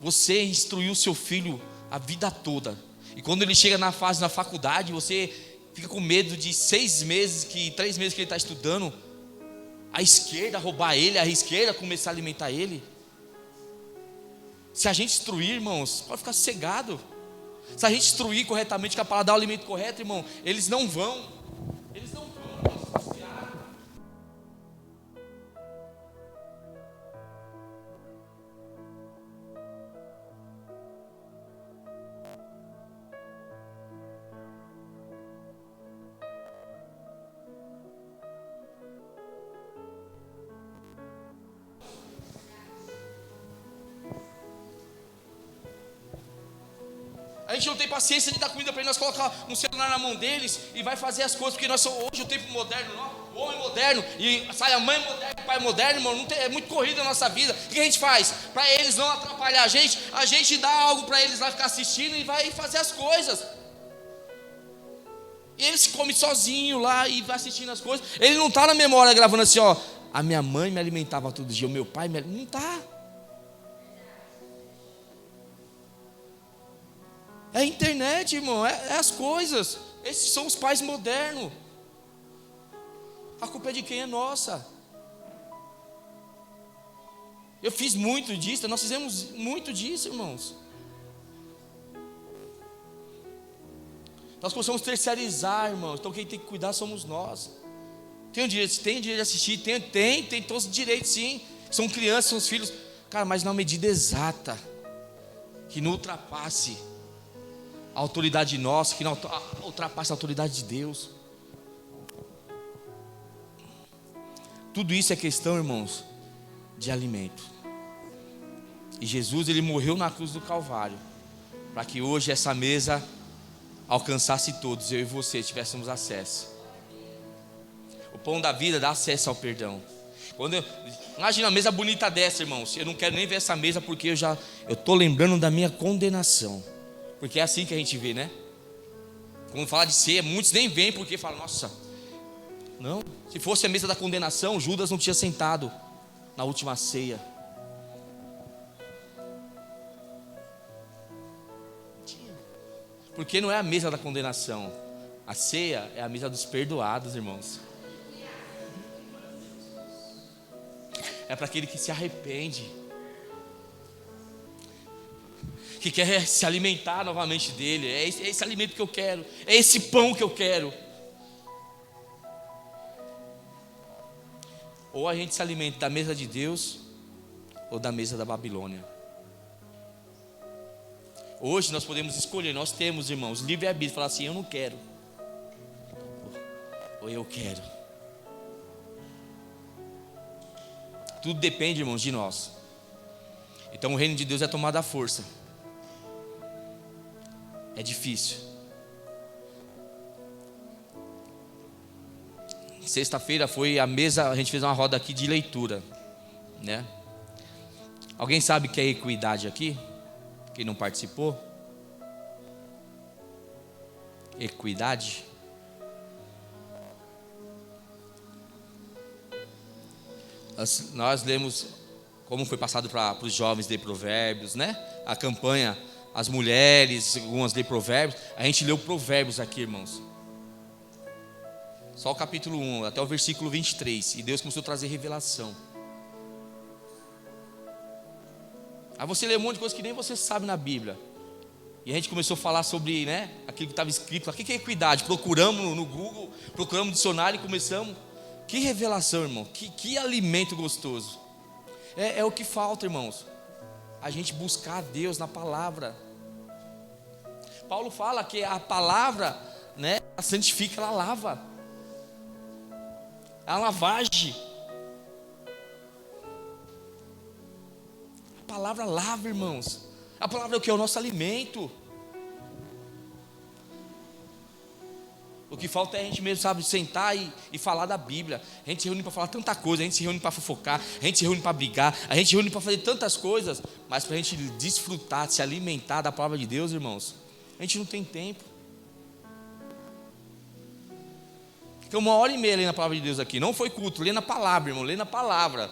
você instruiu o seu filho a vida toda, e quando ele chega na fase da faculdade, você fica com medo de 3 meses que ele está estudando, a esquerda roubar ele, a esquerda começar a alimentar ele. Se a gente instruir, irmãos, pode ficar cegado. Se a gente instruir corretamente, que a palavra dá o alimento correto, irmão, eles não vão associar. A gente não tem paciência de dar comida para eles, nós colocar um celular na mão deles e vai fazer as coisas, porque nós somos hoje o tempo moderno, o homem moderno, e sai a mãe moderna, o pai moderno, irmão, não tem, é muito corrida a nossa vida. O que a gente faz? Para eles não atrapalhar a gente dá algo para eles lá ficar assistindo e vai fazer as coisas. E ele se come sozinho lá e vai assistindo as coisas. Ele não está na memória gravando assim, ó, a minha mãe me alimentava todo dia, o meu pai não está. É a internet, irmão, é as coisas. Esses são os pais modernos. A culpa é de quem? É nossa. Eu fiz muito disso, nós fizemos muito disso, irmãos. Nós começamos a terceirizar, irmãos. Então quem tem que cuidar somos nós. Tem o direito de assistir, tem todos os direitos, sim. São crianças, são os filhos. Cara, mas na medida exata, que não ultrapasse a autoridade nossa, que não ultrapasse a autoridade de Deus. Tudo isso é questão, irmãos, de alimento. E Jesus, ele morreu na cruz do Calvário, para que hoje essa mesa alcançasse todos, eu e você tivéssemos acesso. O pão da vida dá acesso ao perdão. Imagina uma mesa bonita dessa, irmãos. Eu não quero nem ver essa mesa, porque eu estou lembrando da minha condenação. Porque é assim que a gente vê, né? Quando fala de ceia, muitos nem vêm porque falam, nossa, não, se fosse a mesa da condenação, Judas não tinha sentado na última ceia. Porque não é a mesa da condenação. A ceia é a mesa dos perdoados, irmãos. É para aquele que se arrepende, que quer se alimentar novamente dele. É esse alimento que eu quero, é esse pão que eu quero. Ou a gente se alimenta da mesa de Deus, ou da mesa da Babilônia. Hoje nós podemos escolher, nós temos, irmãos, livre-arbítrio, falar assim, eu não quero, ou eu quero. Tudo depende, irmãos, de nós. Então o reino de Deus é tomado à força. É difícil. Sexta-feira foi a mesa, a gente fez uma roda aqui de leitura, né? Alguém sabe o que é equidade aqui? Quem não participou? Equidade. Nós lemos como foi passado para os jovens de Provérbios, né? A campanha as mulheres, algumas lêem Provérbios. A gente leu Provérbios aqui, irmãos. Só o capítulo 1, até o versículo 23. E Deus começou a trazer revelação. Aí você lê um monte de coisa que nem você sabe na Bíblia. E a gente começou a falar sobre, né, aquilo que estava escrito. O que é equidade? Procuramos no Google, procuramos no dicionário e começamos. Que revelação, irmão. Que alimento gostoso. É o que falta, irmãos. A gente buscar a Deus na palavra. Paulo fala que a palavra, né, ela santifica, ela lava. É a lavagem. A palavra lava, irmãos. A palavra é o que? É o nosso alimento. O que falta é a gente mesmo, sabe, sentar e falar da Bíblia. A gente se reúne para falar tanta coisa, a gente se reúne para fofocar, a gente se reúne para brigar, a gente se reúne para fazer tantas coisas, mas para a gente desfrutar, se alimentar da palavra de Deus, irmãos, a gente não tem tempo. Fica 1h30 lendo a palavra de Deus aqui. Não foi culto, lendo a palavra, irmão, lendo a palavra.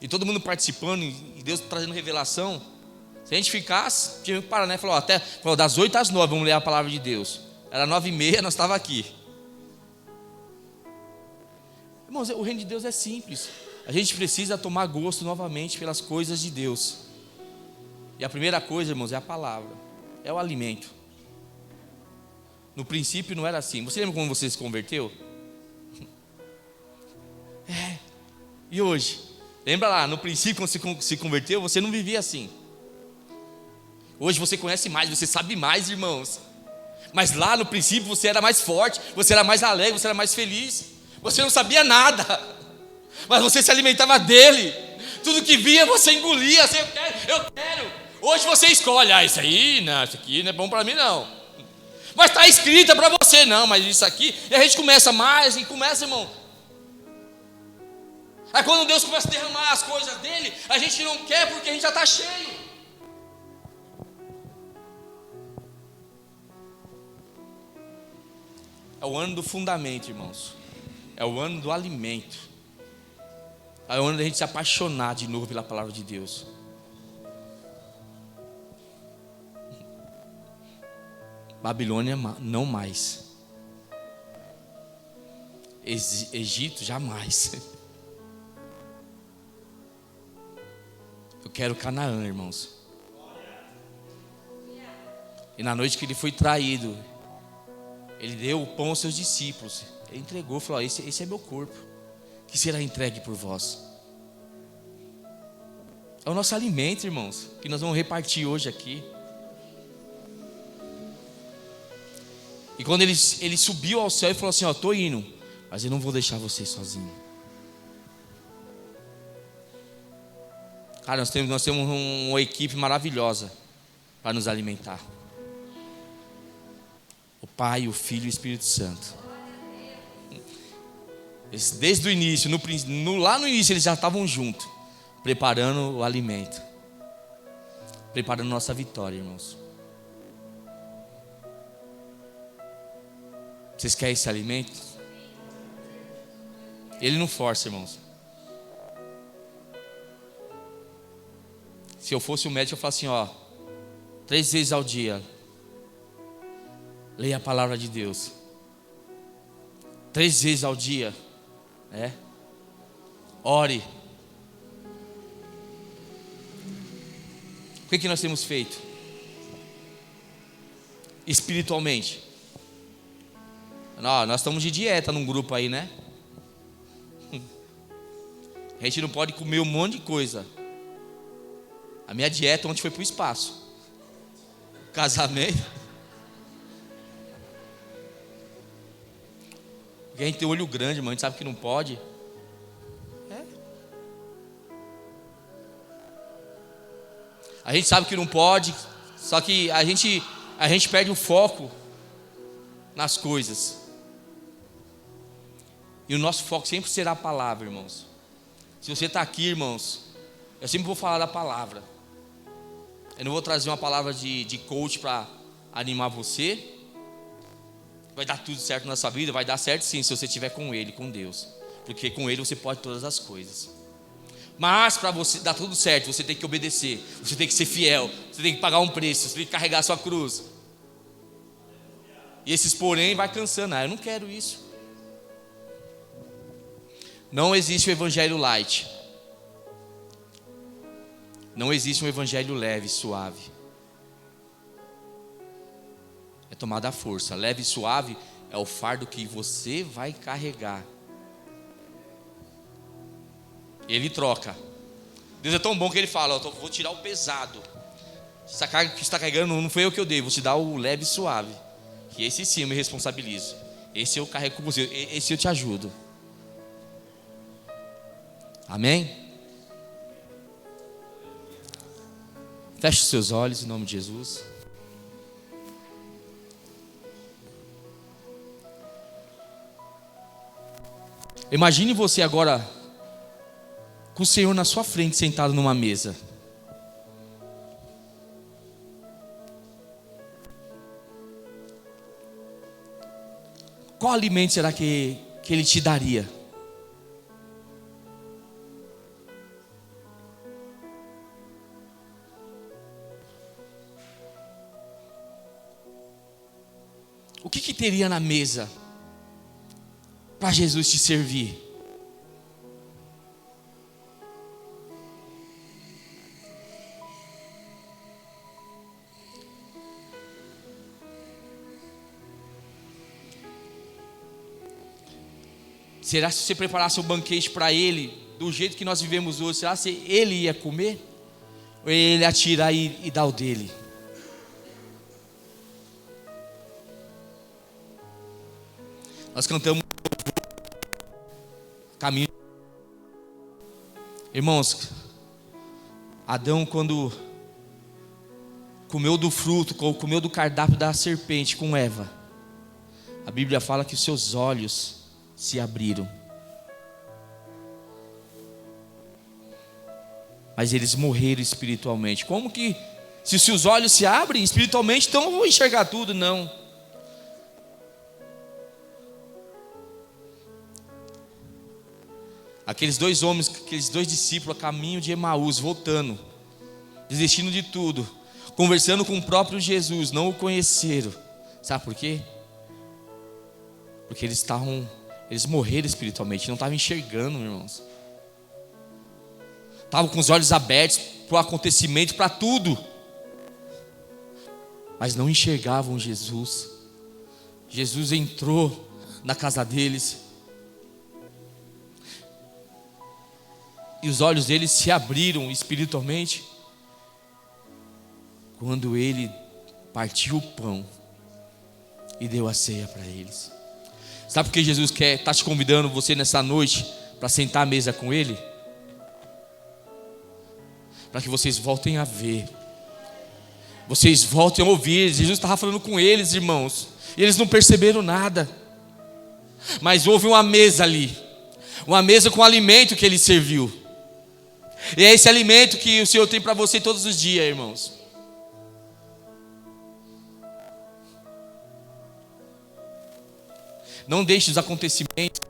E todo mundo participando, e Deus trazendo revelação. Se a gente ficasse, tinha que parar, né? Falou, das 8 às 9, vamos ler a palavra de Deus. Era 9h30, nós estávamos aqui. Irmãos, o reino de Deus é simples. A gente precisa tomar gosto novamente pelas coisas de Deus. E a primeira coisa, irmãos, é a palavra. É o alimento. No princípio não era assim. Você lembra quando você se converteu? E hoje? Lembra lá, no princípio quando você se converteu, você não vivia assim. Hoje você conhece mais, você sabe mais, irmãos. Mas lá no princípio você era mais forte, você era mais alegre, você era mais feliz. Você não sabia nada, mas você se alimentava dele. Tudo que via você engolia, assim, eu quero. Hoje você escolhe, isso aí, não, isso aqui não é bom para mim não. Mas está escrito para você, não, mas isso aqui. E a gente começa mais, e começa, irmão. Aí quando Deus começa a derramar as coisas dele, a gente não quer porque a gente já está cheio. É o ano do fundamento, irmãos. É o ano do alimento. É o ano da gente se apaixonar de novo pela palavra de Deus. Babilônia não mais. Egito jamais. Eu quero Canaã, irmãos. E na noite que ele foi traído, ele deu o pão aos seus discípulos. Ele entregou, falou, esse é meu corpo, que será entregue por vós. É o nosso alimento, irmãos, que nós vamos repartir hoje aqui. E quando ele subiu ao céu e falou assim, estou indo, mas eu não vou deixar você sozinho. Cara, nós temos uma equipe maravilhosa para nos alimentar. O Pai, o Filho e o Espírito Santo. Desde o início, lá no início eles já estavam juntos, preparando o alimento, preparando nossa vitória, irmãos. Vocês querem esse alimento? Ele não força, irmãos. Se eu fosse o médico, eu falaria assim, 3 vezes ao dia, leia a palavra de Deus. 3 vezes ao dia, né? Ore. O que nós temos feito? Espiritualmente. Nós estamos de dieta num grupo aí, né? A gente não pode comer um monte de coisa. A minha dieta ontem foi para o espaço. Casamento. Porque a gente tem olho grande, mano. A gente sabe que não pode. A gente sabe que não pode. Só que a gente perde o foco nas coisas. E o nosso foco sempre será a palavra, irmãos. Se você está aqui, irmãos, eu sempre vou falar da palavra. Eu não vou trazer uma palavra de coach para animar você. Vai dar tudo certo na sua vida? Vai dar certo sim, se você estiver com Ele, com Deus. Porque com Ele você pode todas as coisas. Mas para você dar tudo certo, você tem que obedecer, você tem que ser fiel, você tem que pagar um preço, você tem que carregar a sua cruz. E esses porém vai cansando. Eu não quero isso. Não existe o evangelho light. Não existe um evangelho leve, suave. É tomada à força. Leve e suave é o fardo que você vai carregar. Ele troca. Deus é tão bom que ele fala: vou tirar o pesado. Essa carga que você está carregando não foi eu que eu dei, vou te dar o leve e suave. Que esse sim eu me responsabilizo. Esse eu carrego com você, esse eu te ajudo. Amém? Feche os seus olhos em nome de Jesus. Imagine você agora com o Senhor na sua frente, sentado numa mesa. Qual alimento será que Ele te daria? O que teria na mesa para Jesus te servir? Será que se você preparasse um banquete para Ele, do jeito que nós vivemos hoje, será que Ele ia comer? Ou Ele ia tirar e dar o dele? Nós cantamos caminho. Irmãos, Adão, quando comeu do fruto, comeu do cardápio da serpente com Eva, a Bíblia fala que os seus olhos se abriram. Mas eles morreram espiritualmente. Como que, se os seus olhos se abrem espiritualmente, então eu vou enxergar tudo? Não. Aqueles dois homens, aqueles dois discípulos a caminho de Emaús, voltando, desistindo de tudo, conversando com o próprio Jesus, não o conheceram. Sabe por quê? Porque eles morreram espiritualmente, não estavam enxergando, irmãos. Estavam com os olhos abertos para o acontecimento, para tudo, mas não enxergavam Jesus. Jesus entrou na casa deles e os olhos deles se abriram espiritualmente quando Ele partiu o pão e deu a ceia para eles. Sabe por que Jesus está te convidando você nessa noite para sentar à mesa com Ele? Para que vocês voltem a ver, vocês voltem a ouvir. Jesus estava falando com eles, irmãos, e eles não perceberam nada, mas houve uma mesa ali, uma mesa com o alimento que Ele serviu. E é esse alimento que o Senhor tem para você todos os dias, irmãos. Não deixe os acontecimentos,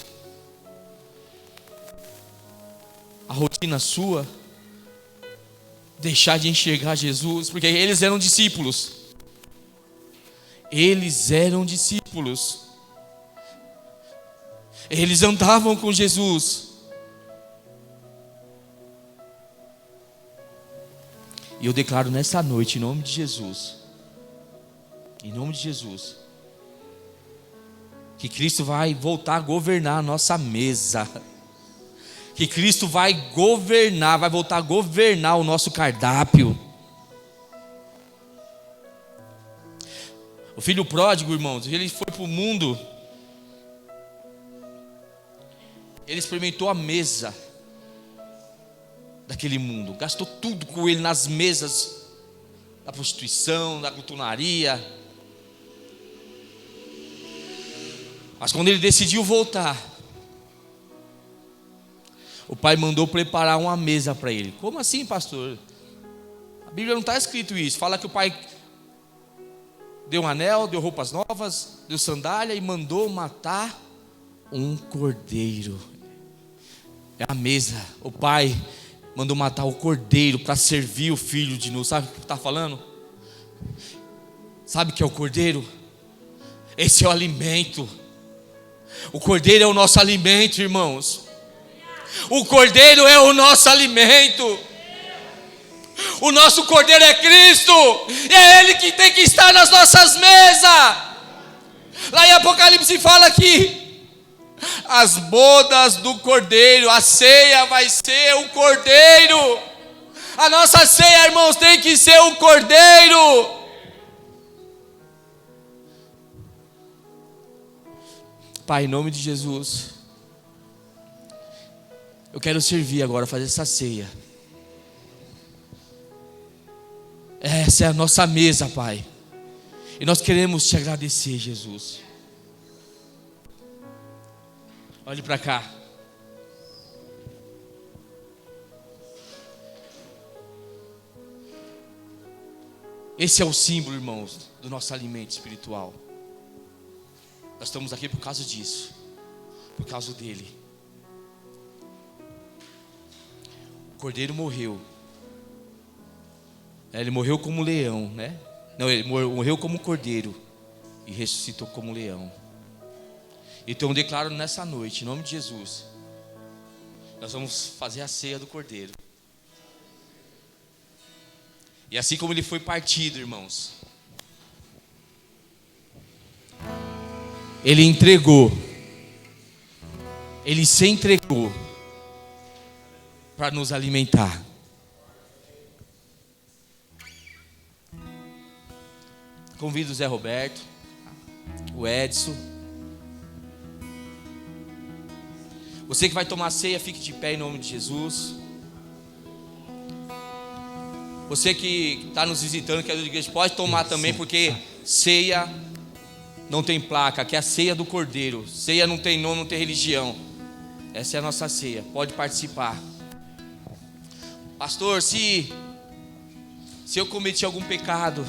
a rotina sua, deixar de enxergar Jesus, porque eles eram discípulos. Eles eram discípulos. Eles andavam com Jesus. E eu declaro nessa noite, em nome de Jesus, que Cristo vai voltar a governar a nossa mesa. Que Cristo vai governar, vai voltar a governar o nosso cardápio. O filho pródigo, irmãos, ele foi para o mundo, ele experimentou a mesa daquele mundo, gastou tudo com ele nas mesas da prostituição, da glutonaria. Mas quando ele decidiu voltar, o pai mandou preparar uma mesa para ele. Como assim, pastor? A Bíblia não está escrito isso. Fala que o pai deu um anel, deu roupas novas, deu sandália e mandou matar um cordeiro. É a mesa. O pai mandou matar o cordeiro para servir o filho de novo. Sabe o que está falando? Sabe o que é o cordeiro? Esse é o alimento. O cordeiro é o nosso alimento, irmãos. O cordeiro é o nosso alimento. O nosso cordeiro é Cristo. E é Ele que tem que estar nas nossas mesas. Lá em Apocalipse fala que as bodas do cordeiro, a ceia vai ser o cordeiro. A nossa ceia, irmãos, tem que ser o cordeiro. Pai, em nome de Jesus, eu quero servir agora, fazer essa ceia. Essa é a nossa mesa, Pai. E nós queremos te agradecer, Jesus. Olhe para cá. Esse é o símbolo, irmãos, do nosso alimento espiritual. Nós estamos aqui por causa disso, por causa dele. O cordeiro morreu. Ele morreu como leão, né? Não, ele morreu como cordeiro e ressuscitou como leão. Então eu declaro nessa noite, em nome de Jesus, nós vamos fazer a ceia do cordeiro. E assim como ele foi partido, irmãos, ele entregou, ele se entregou para nos alimentar. Convido o Zé Roberto, o Edson. Você que vai tomar ceia, fique de pé em nome de Jesus. Você que está nos visitando, que é da igreja, pode tomar também, porque ceia não tem placa, que é a ceia do Cordeiro. Ceia não tem nome, não tem religião. Essa é a nossa ceia, pode participar. Pastor, se eu cometi algum pecado,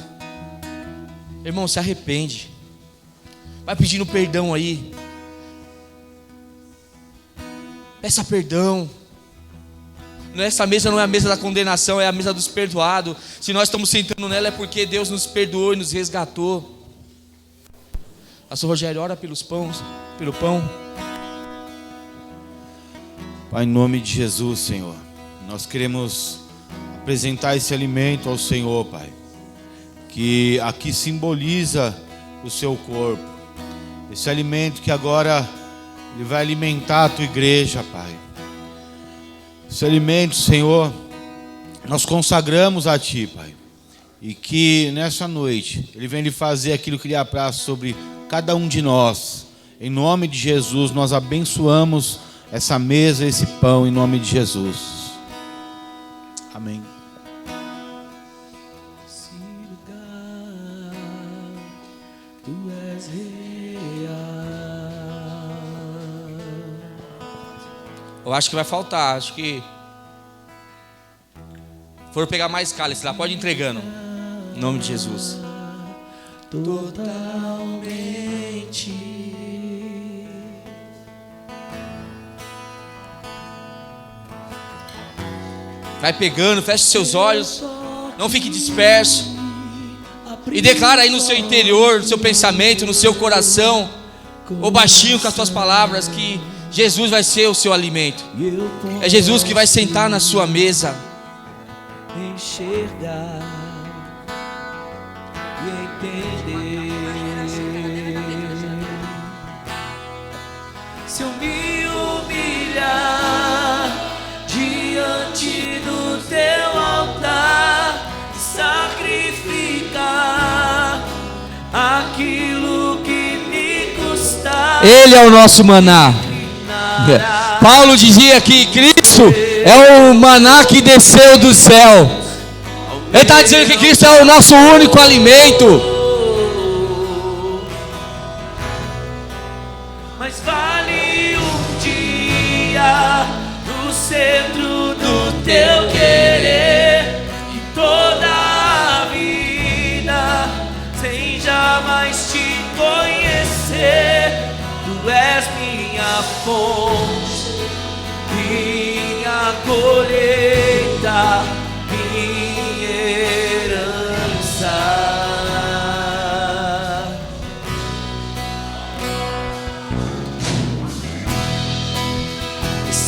irmão, se arrepende. Vai pedindo perdão aí. Peça perdão. Essa mesa não é a mesa da condenação, é a mesa dos perdoados. Se nós estamos sentando nela é porque Deus nos perdoou e nos resgatou. Pastor Rogério, ora pelo pão. Pai, em nome de Jesus, Senhor, nós queremos apresentar esse alimento ao Senhor, Pai, que aqui simboliza o seu corpo. Esse alimento que agora ele vai alimentar a tua igreja, Pai. Esse alimento, Senhor, nós consagramos a Ti, Pai. E que nessa noite Ele venha lhe fazer aquilo que lhe apraz sobre cada um de nós. Em nome de Jesus, nós abençoamos essa mesa, esse pão, em nome de Jesus. Amém. Eu acho que vai faltar, acho que foram pegar mais cálice lá, pode ir entregando. Em nome de Jesus. Totalmente. Vai pegando, feche seus olhos, não fique disperso. E declara aí no seu interior, no seu pensamento, no seu coração, ou baixinho com as suas palavras, que Jesus vai ser o seu alimento. É Jesus que vai sentar na sua mesa. Enxergar e entender. Se eu me humilhar diante do teu altar, sacrificar aquilo que me custar. Ele é o nosso maná. Paulo dizia que Cristo é o maná que desceu do céu. Ele está dizendo que Cristo é o nosso único alimento. Mas vale um dia no centro do teu querer e toda a vida sem jamais te conhecer. Tu és minha fonte, minha colheita.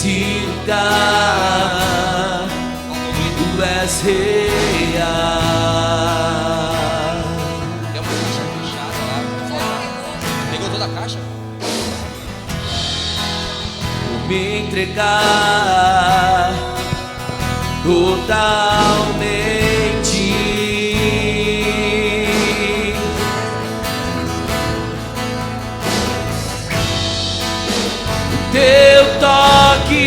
nesse lugar, tu és real. Tem uma caixa fechada lá. Pegou toda a caixa? Vou me entregar totalmente. Teu toque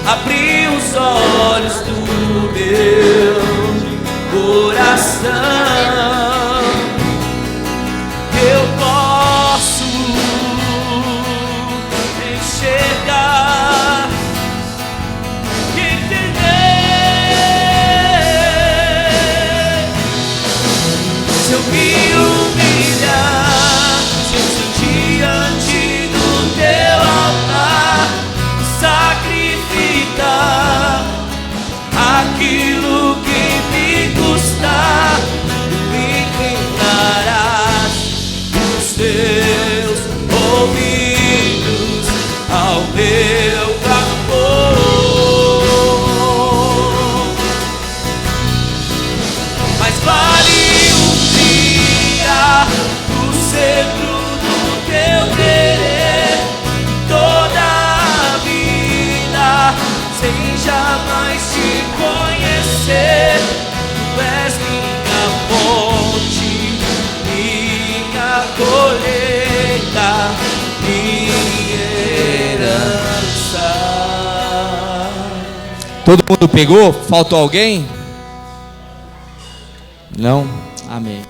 abriu os olhos do meu coração. Eu posso enxergar e entender. Se eu me humilhar, se eu sentir diante do teu altar, sacrificar aquilo que me custar, me inclinarás os teus ouvidos ao meu clamor. Mas vale um dia no centro do teu querer, toda a vida sem jamais te conhecer. Tu és minha fonte, minha colheita, minha herança. Todo mundo pegou? Faltou alguém? Não? Amém.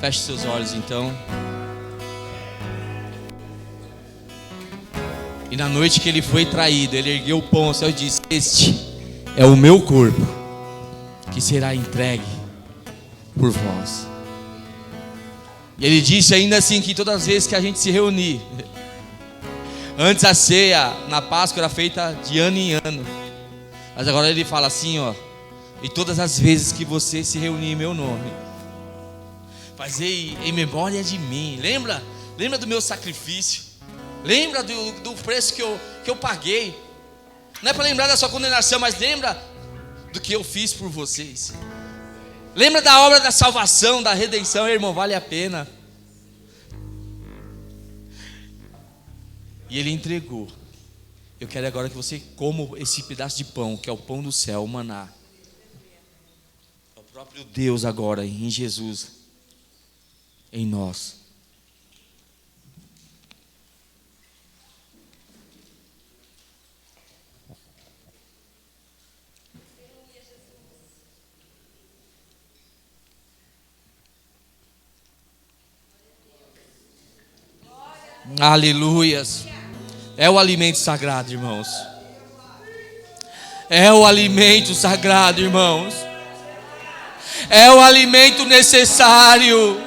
Feche seus olhos então. E na noite que ele foi traído, ele ergueu o pão ao céu e disse: este é o meu corpo, que será entregue por vós. E ele disse ainda assim que todas as vezes que a gente se reunir, antes a ceia na Páscoa era feita de ano em ano, mas agora ele fala assim, ó: e todas as vezes que você se reunir em meu nome, fazei em memória de mim. Lembra do meu sacrifício, lembra do preço que eu paguei. Não é para lembrar da sua condenação, mas lembra do que eu fiz por vocês. Lembra da obra da salvação, da redenção, irmão, vale a pena. E ele entregou. Eu quero agora que você coma esse pedaço de pão, que é o pão do céu, o maná. É o próprio Deus agora, em Jesus, em nós. Aleluias. É o alimento sagrado, irmãos. É o alimento sagrado, irmãos. É o alimento necessário.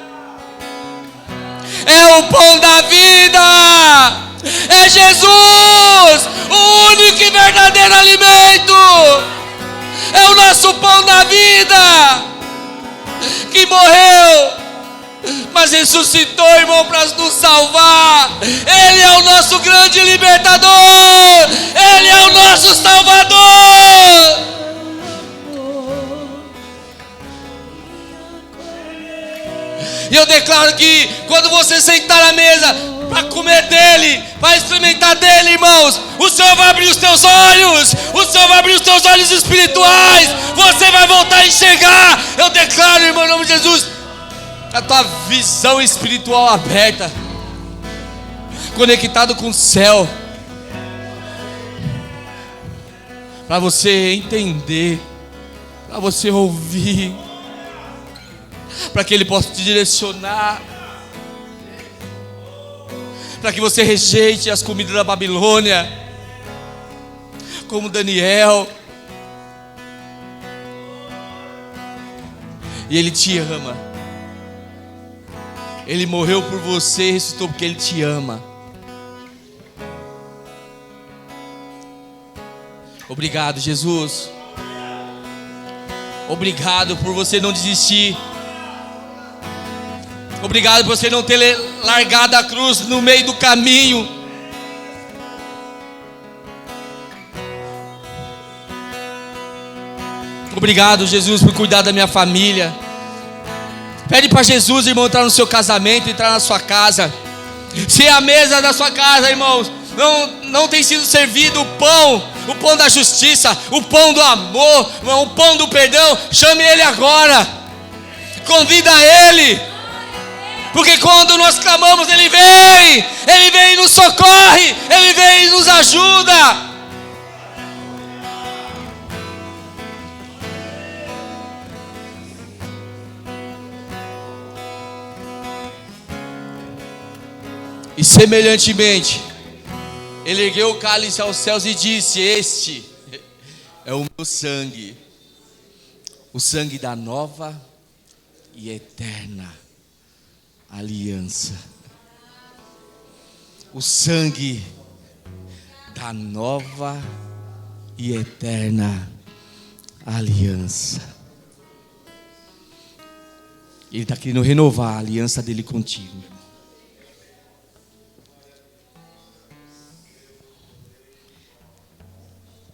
É o pão da vida. É Jesus, o único e verdadeiro alimento. É o nosso pão da vida, que morreu, mas ressuscitou, irmão, para nos salvar. Ele é o nosso grande libertador. Ele é o nosso salvador. E eu declaro que quando você sentar à mesa para comer dele, para experimentar dele, irmãos, o Senhor vai abrir os teus olhos. O Senhor vai abrir os teus olhos espirituais. Você vai voltar a enxergar. Eu declaro, irmão, em nome de Jesus, a tua visão espiritual aberta, conectado com o céu, para você entender, para você ouvir, para que Ele possa te direcionar, para que você rejeite as comidas da Babilônia, como Daniel. E Ele te ama. Ele morreu por você e ressuscitou porque Ele te ama. Obrigado, Jesus. Obrigado por você não desistir. Obrigado por você não ter largado a cruz no meio do caminho. Obrigado, Jesus, por cuidar da minha família. Pede para Jesus, irmão, entrar no seu casamento, entrar na sua casa. Se a mesa da sua casa, irmãos, não tem sido servido o pão da justiça, o pão do amor, o pão do perdão, chame Ele agora. Convida Ele. Porque quando nós clamamos, Ele vem e nos socorre, Ele vem e nos ajuda. E semelhantemente, Ele ergueu o cálice aos céus e disse: este é o meu sangue, o sangue da nova e eterna aliança. O sangue da nova e eterna aliança. Ele está querendo renovar a aliança dele contigo.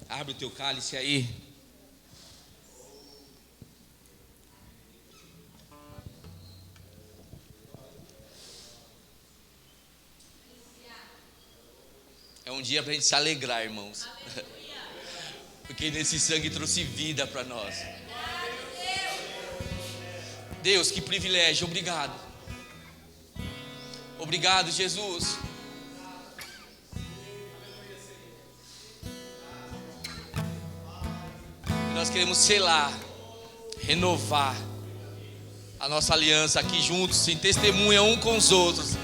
Abre o teu cálice aí. É um dia para a gente se alegrar, irmãos. Porque nesse sangue trouxe vida para nós. Deus, que privilégio, obrigado. Obrigado, Jesus. Nós queremos selar, renovar a nossa aliança aqui juntos, em testemunha um com os outros,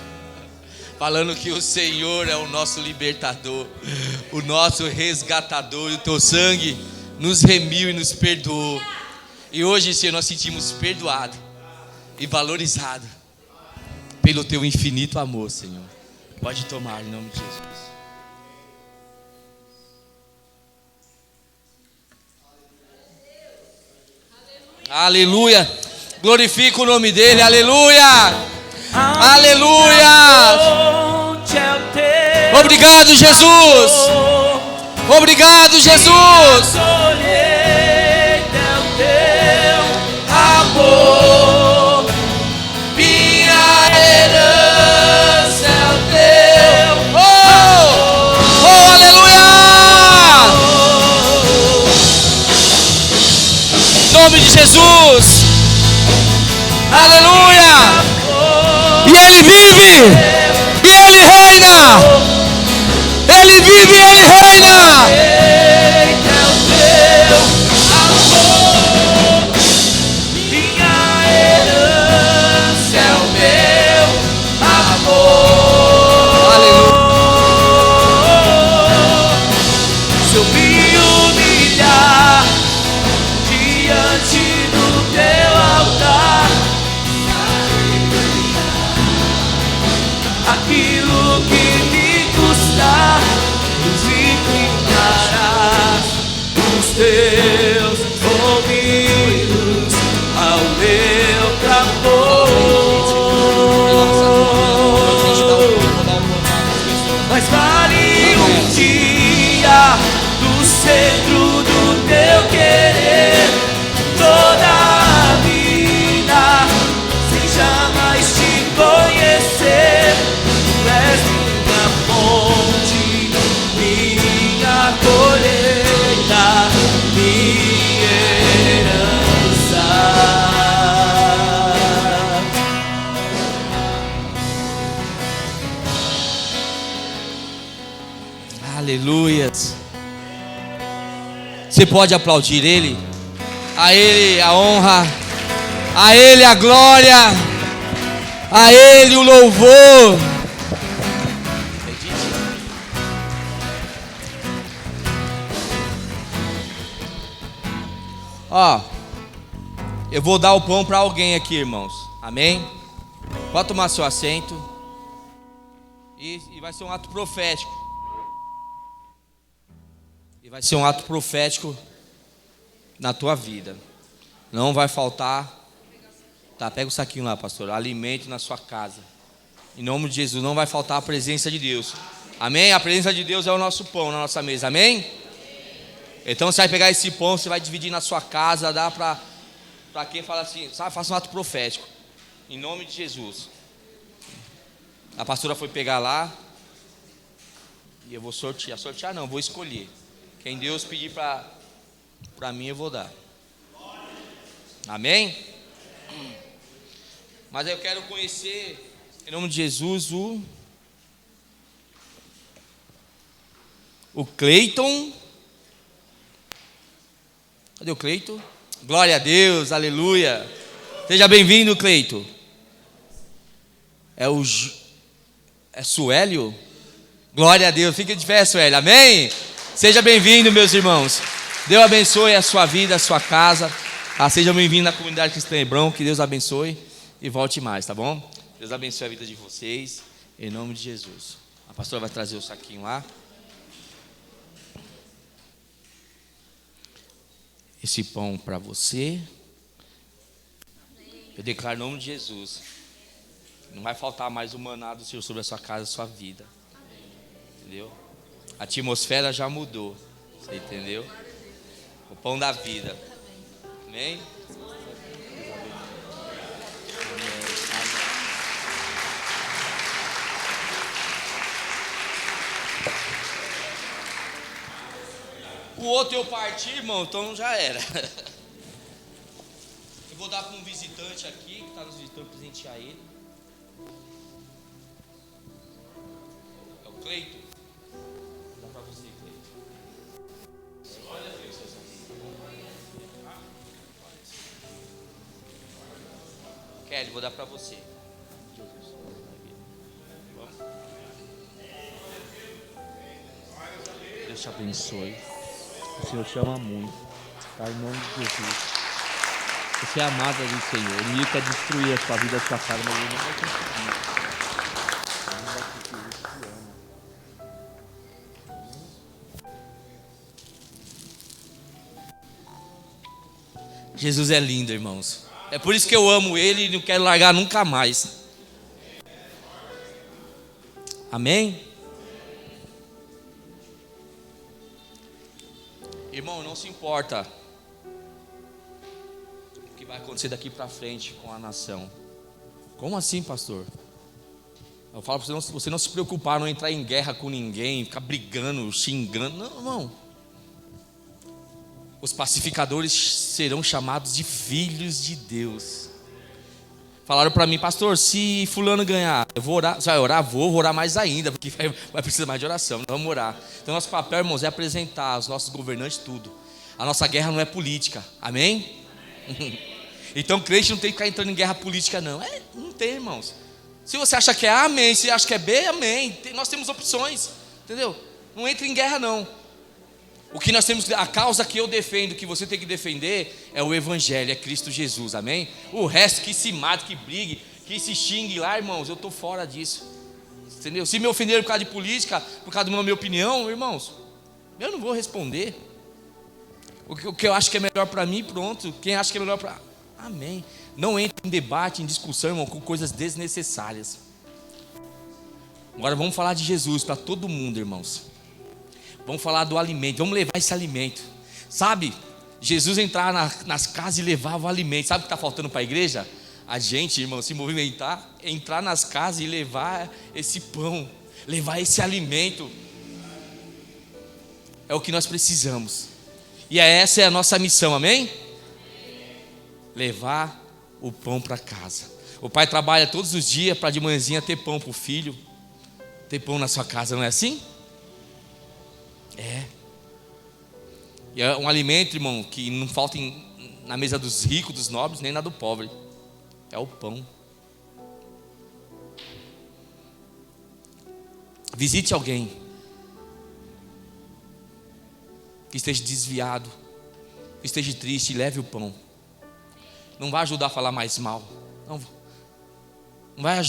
falando que o Senhor é o nosso libertador, o nosso resgatador, e o teu sangue nos remiu e nos perdoou. E hoje, Senhor, nós sentimos perdoado e valorizado pelo teu infinito amor, Senhor. Pode tomar em nome de Jesus. Aleluia, glorifica o nome dele, aleluia, aleluia. Obrigado, Jesus, obrigado, Jesus. Amor, minha herança é o teu. Oh, aleluia. Em nome de Jesus, aleluia. E Ele vive, e Ele reina. Ele vive e Ele reina. Eita, é o teu amor, minha herança é o meu amor. Aleluia. Se eu me humilhar diante do teu altar, aquilo que me custar, nos inclinarás os teus ouvidos ao meu clamor. Mas vale um dia do centro do teu querer, toda a vida sem jamais te conhecer. Tu és minha fonte, minha colheita, minha herança. Aleluias. Você pode aplaudir Ele? A Ele a honra, a Ele a glória, a Ele o louvor. Ó, eu vou dar o pão para alguém aqui, irmãos. Amém? Pode tomar seu assento. E vai ser um ato profético. E vai ser um ato profético na tua vida. Não vai faltar. Tá, pega o saquinho lá, pastor. Alimento na sua casa. Em nome de Jesus, não vai faltar a presença de Deus. Amém? A presença de Deus é o nosso pão na nossa mesa. Amém? Então você vai pegar esse pão, você vai dividir na sua casa, dá para quem fala assim, sabe, faça um ato profético, em nome de Jesus. A pastora foi pegar lá, e eu vou sortear não, vou escolher. Quem Deus pedir para mim, eu vou dar. Amém? Mas eu quero conhecer, em nome de Jesus, o Cleiton. Cadê o Cleiton? Glória a Deus, aleluia. Seja bem-vindo, Cleiton. É Suélio? Glória a Deus, fique de pé, Suélio, amém? Seja bem-vindo, meus irmãos. Deus abençoe a sua vida, a sua casa. Seja bem-vindo à comunidade cristã Hebron, que Deus abençoe e volte mais, tá bom? Deus abençoe a vida de vocês, em nome de Jesus. A pastora vai trazer o saquinho lá. Esse pão para você. Eu declaro em nome de Jesus. Não vai faltar mais o maná do Senhor sobre a sua casa, a sua vida. Entendeu? A atmosfera já mudou. Você entendeu? O pão da vida. Amém? O outro eu parti, irmão, então já era. Eu vou dar para um visitante aqui, que está nos visitando, presentear ele. É o Cleiton. Vou dar para você, Cleiton. Olha a Deus, Kelly, vou dar para você. Deus te abençoe. O Senhor te ama muito, tá? Em nome de Jesus. Você é amada do Senhor. O inimigo quer destruir a sua vida, a sua casa, mas ele não vai conseguir. Ele não vai conseguir, ele te ama. Jesus é lindo, irmãos. É por isso que eu amo Ele e não quero largar nunca mais. Amém? Irmão, não se importa o que vai acontecer daqui para frente com a nação. Como assim, pastor? Eu falo para você não se preocupar, não entrar em guerra com ninguém, ficar brigando, xingando. Não, irmão. Os pacificadores serão chamados de filhos de Deus. Falaram para mim, pastor, se fulano ganhar, eu vou orar. Você vai orar? Vou orar mais ainda, porque vai precisar mais de oração. Nós vamos orar. Então nosso papel, irmãos, é apresentar aos nossos governantes tudo. A nossa guerra não é política, amém? Então crente não tem que ficar entrando em guerra política não. Não tem, irmãos. Se você acha que é A, amém. Se acha que é B, amém. Nós temos opções, entendeu? Não entre em guerra não. O que nós temos, a causa que eu defendo, que você tem que defender, é o Evangelho, é Cristo Jesus, amém? O resto que se mate, que brigue, que se xingue lá, irmãos, eu estou fora disso, entendeu? Se me ofenderam por causa de política, por causa da minha opinião, irmãos, eu não vou responder. O que eu acho que é melhor para mim, pronto. Quem acha que é melhor para... Amém. Não entre em debate, em discussão, irmão, com coisas desnecessárias. Agora vamos falar de Jesus para todo mundo, irmãos. Vamos falar do alimento, vamos levar esse alimento. Sabe, Jesus entrar nas casas e levava o alimento. Sabe o que está faltando para a igreja? A gente, irmão, se movimentar, entrar nas casas e levar esse pão, levar esse alimento. É o que nós precisamos. E essa é a nossa missão, amém? Levar o pão para casa. O pai trabalha todos os dias para de manhãzinha ter pão para o filho. Ter pão na sua casa, não é assim? É. E é um alimento, irmão, que não falta na mesa dos ricos, dos nobres, nem na do pobre. É o pão. Visite alguém que esteja desviado, que esteja triste, e leve o pão. Não vai ajudar a falar mais mal.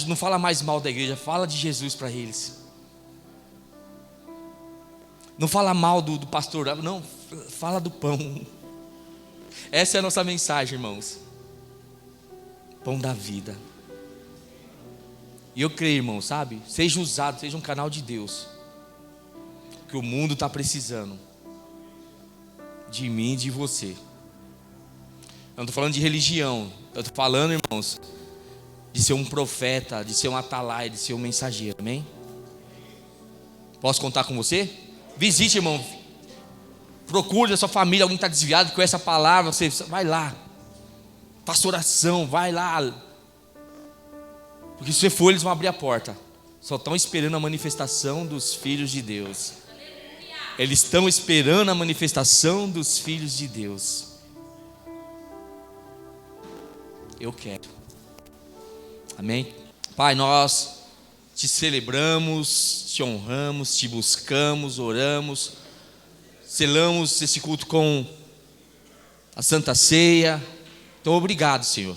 Não fala mais mal da igreja, fala de Jesus para eles. Não fala mal do pastor, não, fala do pão. Essa é a nossa mensagem, irmãos. Pão da vida. E eu creio, irmão, sabe? Seja usado, seja um canal de Deus. Que o mundo está precisando. de mim e de você. Eu não estou falando de religião. Eu estou falando, irmãos, de ser um profeta, de ser um atalaia, de ser um mensageiro. Amém? Posso contar com você? Visite, irmão. Procure na sua família alguém que está desviado com essa palavra. Você vai lá. Faça oração, vai lá. Porque se você for, eles vão abrir a porta. Só estão esperando a manifestação dos filhos de Deus. Eles estão esperando a manifestação dos filhos de Deus. Eu quero. Amém? Pai, nós te celebramos, te honramos, te buscamos, oramos. Selamos esse culto com a Santa Ceia. Então, obrigado, Senhor,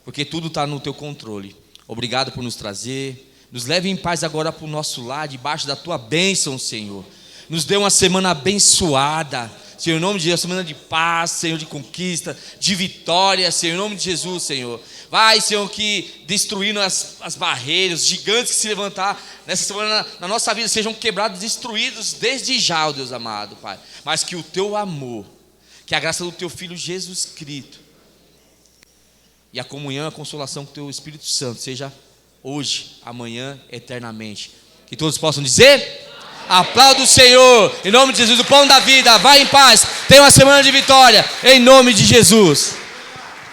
porque tudo está no teu controle. Obrigado por nos trazer. Nos leve em paz agora para o nosso lar, debaixo da tua bênção, Senhor. Nos dê uma semana abençoada, Senhor, em nome de Jesus, semana de paz, Senhor, de conquista, de vitória, Senhor, em nome de Jesus, Senhor. Vai, Senhor, que destruindo as barreiras, os gigantes que se levantar nessa semana na nossa vida sejam quebrados, destruídos desde já, ó Deus amado, Pai. Mas que o teu amor, que a graça do teu Filho Jesus Cristo e a comunhão e a consolação com o teu Espírito Santo seja hoje, amanhã, eternamente. Que todos possam dizer: aplauda o Senhor, em nome de Jesus, o pão da vida. Vai em paz, tenha uma semana de vitória, em nome de Jesus.